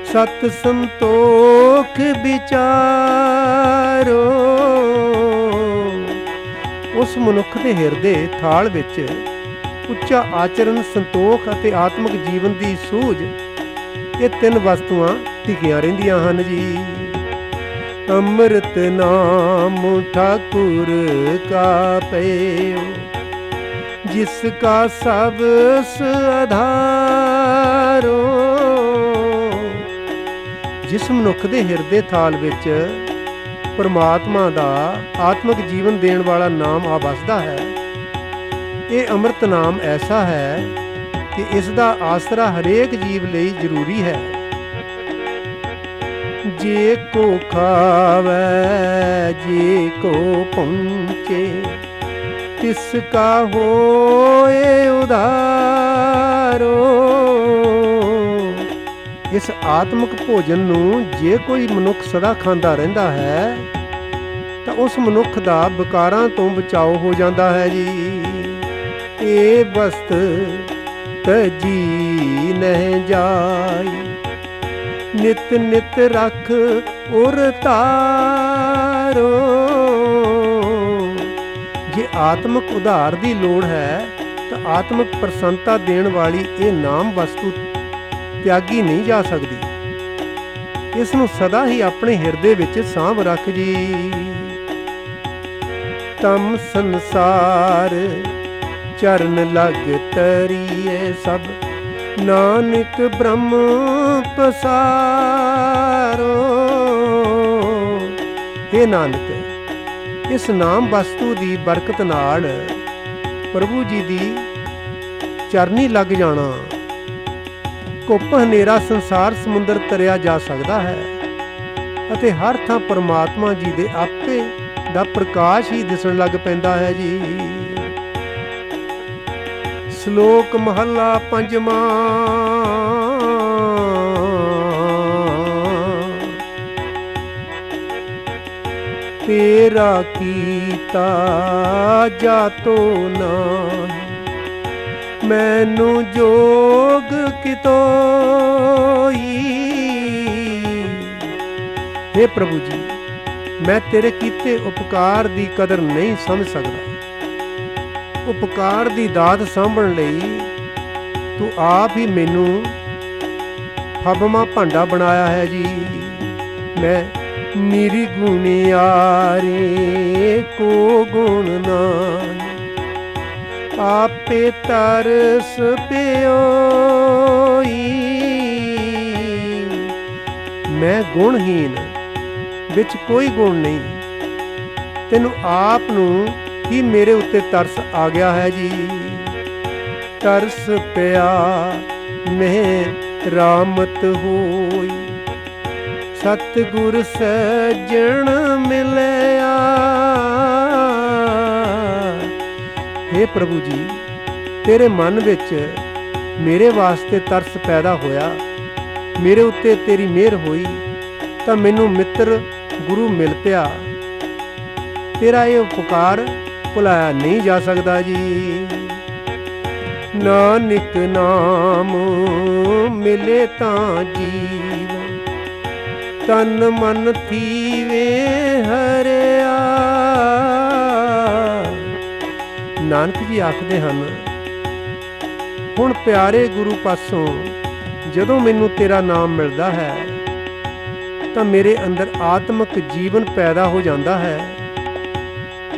ਸਤ ਸੰਤੋਖ ਵਿਚਾਰੋ। ਉਸ ਮਨੁੱਖ ਦੇ ਹਿਰਦੇ ਥਾਲ ਵਿੱਚ ਉੱਚਾ ਆਚਰਨ, ਸੰਤੋਖ ਅਤੇ ਆਤਮਿਕ ਜੀਵਨ ਦੀ ਸੂਝ, ਇਹ ਤਿੰਨ ਵਸਤੂਆਂ ਟਿਕੀਆਂ ਰਹਿੰਦੀਆਂ ਹਨ ਜੀ। ਅੰਮ੍ਰਿਤ ਨਾਮ ਠਾਕੁਰ ਕਾ ਪਇਓ, ਜਿਸ ਕਾ ਸਭ ਆਧਾਰੋ। ਜਿਸ ਮਨੁੱਖ ਦੇ ਹਿਰਦੇ ਥਾਲ ਵਿੱਚ ਪਰਮਾਤਮਾ ਦਾ ਆਤਮਿਕ ਜੀਵਨ ਦੇਣ ਵਾਲਾ ਨਾਮ ਆ ਵਸਦਾ ਹੈ, ਇਹ ਅੰਮ੍ਰਿਤ ਨਾਮ ਐਸਾ ਹੈ ਕਿ ਇਸ ਦਾ ਆਸਰਾ ਹਰੇਕ ਜੀਵ ਲਈ ਜ਼ਰੂਰੀ ਹੈ। ਜੇ ਕੋ ਖਾਵੈ ਜੇ ਕੋ ਪਹੁੰਚੇ, ਤਿਸ ਕਾ ਹੋਏ ਉਧਾਰੋ। ਇਸ ਆਤਮਿਕ ਭੋਜਨ ਨੂੰ ਜੇ ਕੋਈ ਮਨੁੱਖ ਸਦਾ ਖਾਂਦਾ ਰਹਿੰਦਾ ਹੈ ਤਾਂ ਉਸ ਮਨੁੱਖ ਦਾ ਵਿਕਾਰਾਂ ਤੋਂ ਬਚਾਓ ਹੋ ਜਾਂਦਾ ਹੈ ਜੀ। ਇਹ ਵਸਤ ਤਜੀ ਨਹਿ ਜਾਈ, ਨਿਤ ਨਿਤ ਰਖ ਉਰ ਧਾਰੋ। ਜੇ ਆਤਮਿਕ ਉਧਾਰ ਦੀ ਲੋੜ ਹੈ ਤਾਂ ਆਤਮਿਕ ਪ੍ਰਸੰਨਤਾ ਦੇਣ ਵਾਲੀ ਇਹ ਨਾਮ ਵਸਤੂ ਤਿਆਗੀ ਨਹੀਂ ਜਾ ਸਕਦੀ। ਇਸ ਨੂੰ ਸਦਾ ਹੀ ਆਪਣੇ ਹਿਰਦੇ ਵਿੱਚ ਸਾਂਭ ਰੱਖ ਜੀ। ਤਮ ਸੰਸਾਰ ਚਰਨ ਲਗ ਤਰੀਏ, ਸਭ ਨਾਨਕ ਬ੍ਰਹਮ ਪਸਾਰੋ। हे ਨਾਨਕ, ਇਸ ਨਾਮ ਵਸਤੂ ਦੀ ਬਰਕਤ ਨਾਲ ਪ੍ਰਭੂ ਜੀ ਦੀ ਚਰਨੀ ਲੱਗ ਜਾਣਾ, ਘੁੱਪ ਹਨੇਰਾ ਸੰਸਾਰ ਸਮੁੰਦਰ ਤਰਿਆ ਜਾ ਸਕਦਾ ਹੈ ਅਤੇ ਹਰ ਥਾਂ ਪਰਮਾਤਮਾ ਜੀ ਦੇ ਆਪੇ ਦਾ ਪ੍ਰਕਾਸ਼ ਹੀ ਦਿਸਣ ਲੱਗ ਪੈਂਦਾ ਹੈ ਜੀ। ਸ਼ਲੋਕ ਮਹਲਾ ਪੰਜਵਾਂ। ਤੇਰਾ ਕੀਤਾ ਜਾਤੋ ਨਾਹੀ, ਮੈਨੂੰ ਜੋਗ ਕਿਤੋਈ। हे ਪ੍ਰਭੂ ਜੀ, ਮੈਂ ਤੇਰੇ ਕੀਤੇ ਉਪਕਾਰ ਦੀ ਕਦਰ ਨਹੀਂ ਸਮਝ ਸਕਦਾ। ਉਪਕਾਰ ਦੀ ਦਾਤ ਸਾਂਭਣ ਲਈ ਤੂੰ ਆਪ ਹੀ ਮੈਨੂੰ ਫਬਮਾ ਭਾਂਡਾ ਬਣਾਇਆ ਹੈ ਜੀ। ਮੈਂ ਨਿਰਗੁਣਿਆਰੇ ਕੋ ਗੁਣ ਨਾਹੀ, ਆਪੇ ਤਰਸ ਪਿਓਈ। ਮੈਂ ਗੁਣਹੀਨ, ਵਿੱਚ ਕੋਈ ਗੁਣ ਨਹੀਂ, ਤੈਨੂੰ ਆਪ ਨੂੰ ਹੀ ਮੇਰੇ ਉੱਤੇ ਤਰਸ ਆ ਗਿਆ ਹੈ ਜੀ। ਤਰਸ ਪਿਆ ਮੈਂ ਰਾਮਤ ਹੋਈ, ਸਤਿਗੁਰ ਸੱਜਣ ਮਿਲਿਆ। हे ਪ੍ਰਭੂ ਜੀ, ਤੇਰੇ ਮਨ ਵਿੱਚ ਮੇਰੇ ਵਾਸਤੇ ਤਰਸ ਪੈਦਾ ਹੋਇਆ, ਮੇਰੇ ਉੱਤੇ ਤੇਰੀ ਮਿਹਰ ਹੋਈ ਤਾਂ ਮੈਨੂੰ ਮਿੱਤਰ ਗੁਰੂ ਮਿਲ ਪਿਆ। ਤੇਰਾ ਇਹ ਉਪਕਾਰ ਭੁਲਾਇਆ ਨਹੀਂ ਜਾ ਸਕਦਾ ਜੀ। ਨਾਨਕ ਨਾਮ ਮਿਲੇ ਤਾਂ ਜੀਵਨ, ਤਨ ਮਨ ਥੀਵੇ ਹਰਿਆ। ਨਾਨਕ ਜੀ ਆਖਦੇ ਹਨ, ਹੁਣ ਪਿਆਰੇ ਗੁਰੂ ਪਾਸੋਂ ਜਦੋਂ ਮੈਨੂੰ ਤੇਰਾ ਨਾਮ ਮਿਲਦਾ ਹੈ ਤਾਂ ਮੇਰੇ ਅੰਦਰ ਆਤਮਿਕ ਜੀਵਨ ਪੈਦਾ ਹੋ ਜਾਂਦਾ ਹੈ।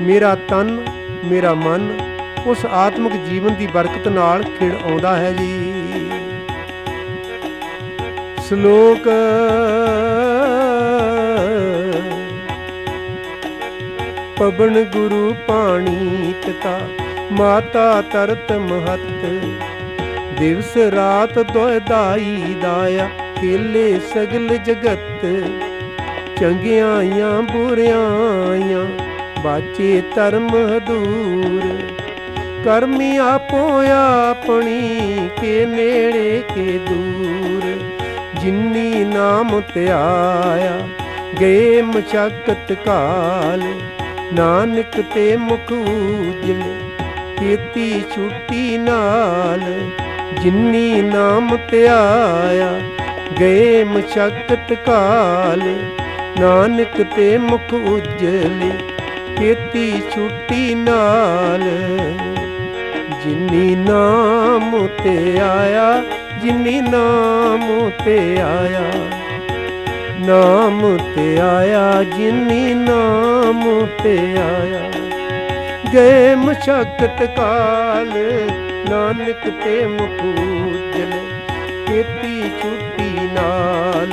ਮੇਰਾ ਤਨ ਮੇਰਾ ਮਨ ਉਸ ਆਤਮਿਕ ਜੀਵਨ ਦੀ ਬਰਕਤ ਨਾਲ ਖਿੜ ਆਉਂਦਾ ਹੈ ਜੀ। ਸ਼ਲੋਕ ਪਵਨ ਗੁਰੂ ਪਾਣੀ ਪਿਤਾ ਮਾਤਾ ਤਰਤ ਮਹਤ ਦਿਵਸ ਰਾਤ ਦੁਇ ਦਾਈ ਦਾਇਆ ਖੇਲੇ ਸਗਲ ਜਗਤ ਚੰਗਿਆਈਆਂ ਬੁਰਿਆਈਆਂ ਬਾਚੇ ਧਰਮ ਹਦੂਰ ਕਰਮੀ ਆਪੋ ਆਪਣੀ ਕੇ ਨੇੜੇ ਕੇ ਦੂਰ ਜਿਨੀ ਨਾਮ ਧਿਆਇਆ ਗਏ ਮਸ਼ਕਤ ਕਾਲ ਨਾਨਕ ਤੇ ਮੁਖ ਉਜਲ ਕੀਤੀ ਛੁੱਟੀ ਨਾਲ ਜਿਨੀ ਨਾਮ ਧਿਆਇਆ ਗਏ ਮਸ਼ਕਤ ਕਾਲ ਨਾਨਕ ਤੇ ਮੁਖ ਉਜਲ ਕੀਤੀ ਛੁੱਟੀ ਨਾਲ ਜਿਨੀ ਨਾਮ ਤੇ ਆਇਆ ਜਿਨੀ ਨਾਮ ਤੇ ਆਇਆ ਨਾਮ ਤੇ ਆਇਆ ਜਿਨੀ ਨਾਮ ਤੇ ਆਇਆ ਗਏ ਮਸ਼ਕਤ ਕਾਲ ਨਾਨਕ ਤੇ ਮੁਖ ਉਜਲ ਕੀਤੀ ਛੁੱਟੀ ਨਾਲ।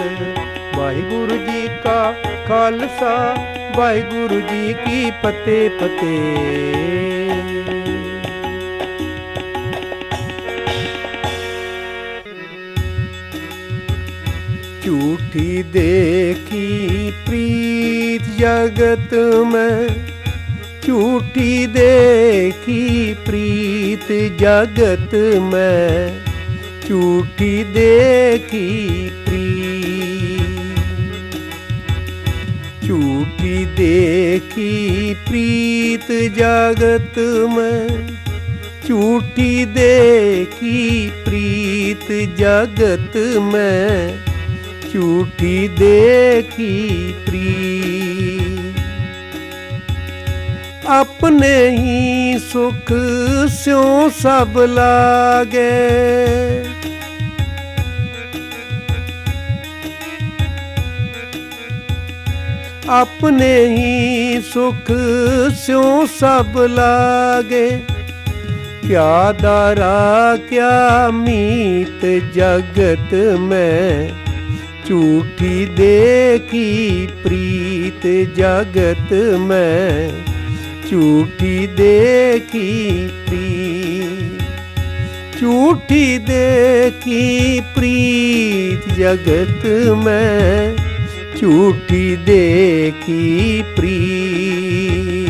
ਵਾਹਿਗੁਰੂ ਜੀ ਕਾ ਖਾਲਸਾ ਵਾਹਿਗੁਰੂ ਜੀ ਕੀ ਫਤਿਹ ਫਤਿਹ। ਝੂਠੀ ਦੇਖੀ ਪ੍ਰੀਤ ਜਗਤ ਮੈਂ ਝੂਠੀ ਦੇਖੀ ਪ੍ਰੀਤ ਜਗਤ ਮੈਂ ਝੂਠੀ ਦੇਖੀ ਪ੍ਰੀਤ ਝੂਠੀ ਦੇਖੀ ਪ੍ਰੀਤ ਜਗਤ ਮੈਂ ਝੂਠੀ ਦੇਖੀ ਪ੍ਰੀਤ ਜਗਤ ਮੈਂ ਝੂਠੀ ਦੇਖੀ ਪ੍ਰੀਤ ਆਪਣੇ ਹੀ ਸੁਖ ਸਿਉ ਸਭ ਲਾਗੇ ਆਪਣੇ ਹੀ ਸੁਖ ਸਿਉ ਸਭ ਲਾਗੇ ਕਿਆ ਦਾਰਾ ਕਿਆ ਮੀਤ ਜਗਤ ਮੈਂ ਝੂਠੀ ਦੇਖੀ ਪ੍ਰੀਤ ਜਗਤ ਮੈਂ ਝੂਠੀ ਦੇਖੀ ਪ੍ਰੀਤ ਝੂਠੀ ਦੇਖੀ ਪ੍ਰੀਤ ਜਗਤ ਮੈਂ ਝੂਠੀ ਦੇਖੀ ਪ੍ਰੀਤ।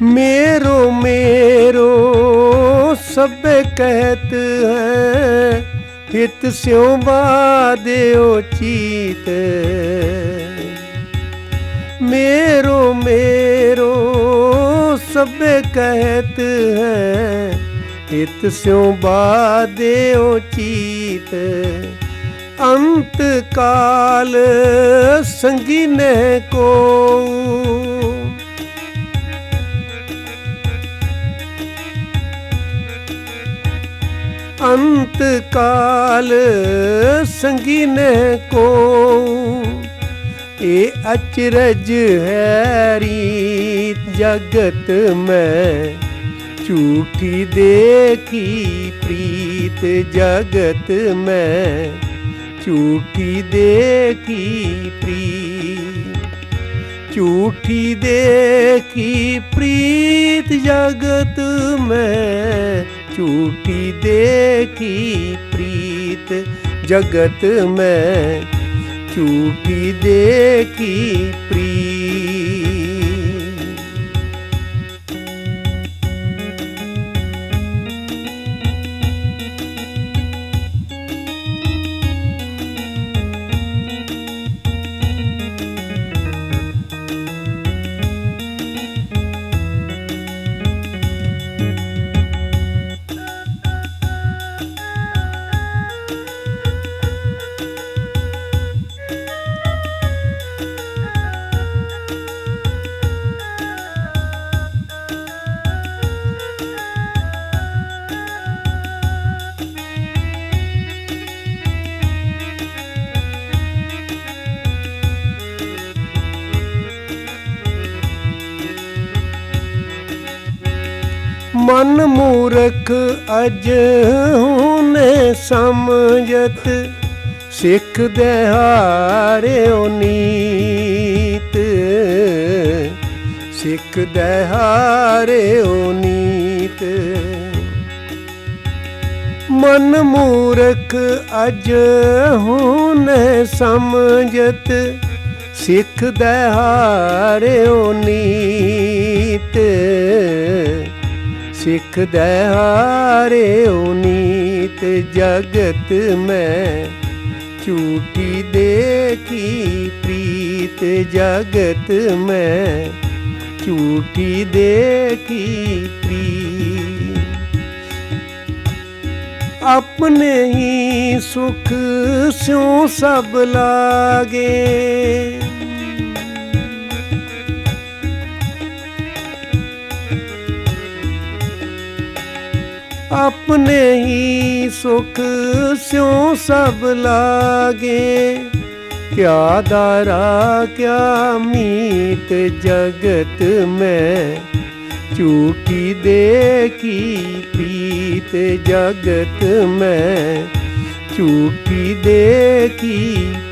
मेरो मेरो सबे कहत हैं हित स्यों बाध्यो चीत। मेरो मेरो सबे कहत हैं हित स्यों बाध्यो चीत। अंत काल संगी न को अंत काल संगी न को ए अचरज है रीत जगत में झूठी देखी प्रीत जगत में झूठी देखी प्रीत झूठी देखी प्रीत जगत में, झूठी देखी प्रीत जगत में, झूठी देखी प्रीत। मन मूर्ख अज हुने समझत, सिख दहारियो नीत, सिख दहारियो नीत। मन मूर्ख अज हुने समझत, सिख दहारियो नीत, सिख दहारियो नीत। जगत में झूठी देखी प्रीत, जगत में झूठी देखी प्रीत। अपने ही सुख स्यों सब लागे, अपने ही सुख स्यों सब लागे। क्या दारा क्या मीत जगत में, झूठी देखी प्रीत जगत में, झूठी देखी प्रीत।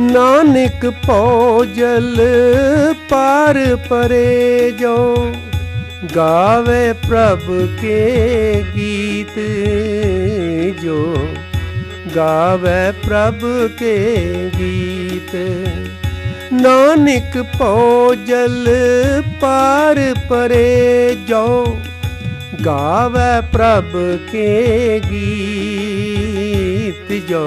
नानक पौजल पार परे जो, गावे प्रभु के गीत जो, गावे प्रभु के गीत। नानक पौजल पार परे जो, गावे प्रभु के गीत जो,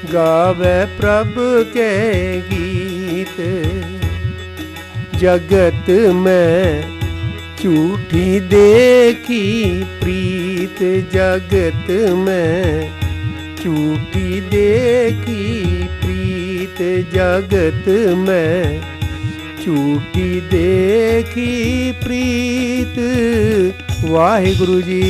गावे प्रभु के गीत। जगत में झूठी देखी प्रीत, जगत में झूठी देखी प्रीत, जगत में झूठी देखी प्रीत। वाहिगुरु जी।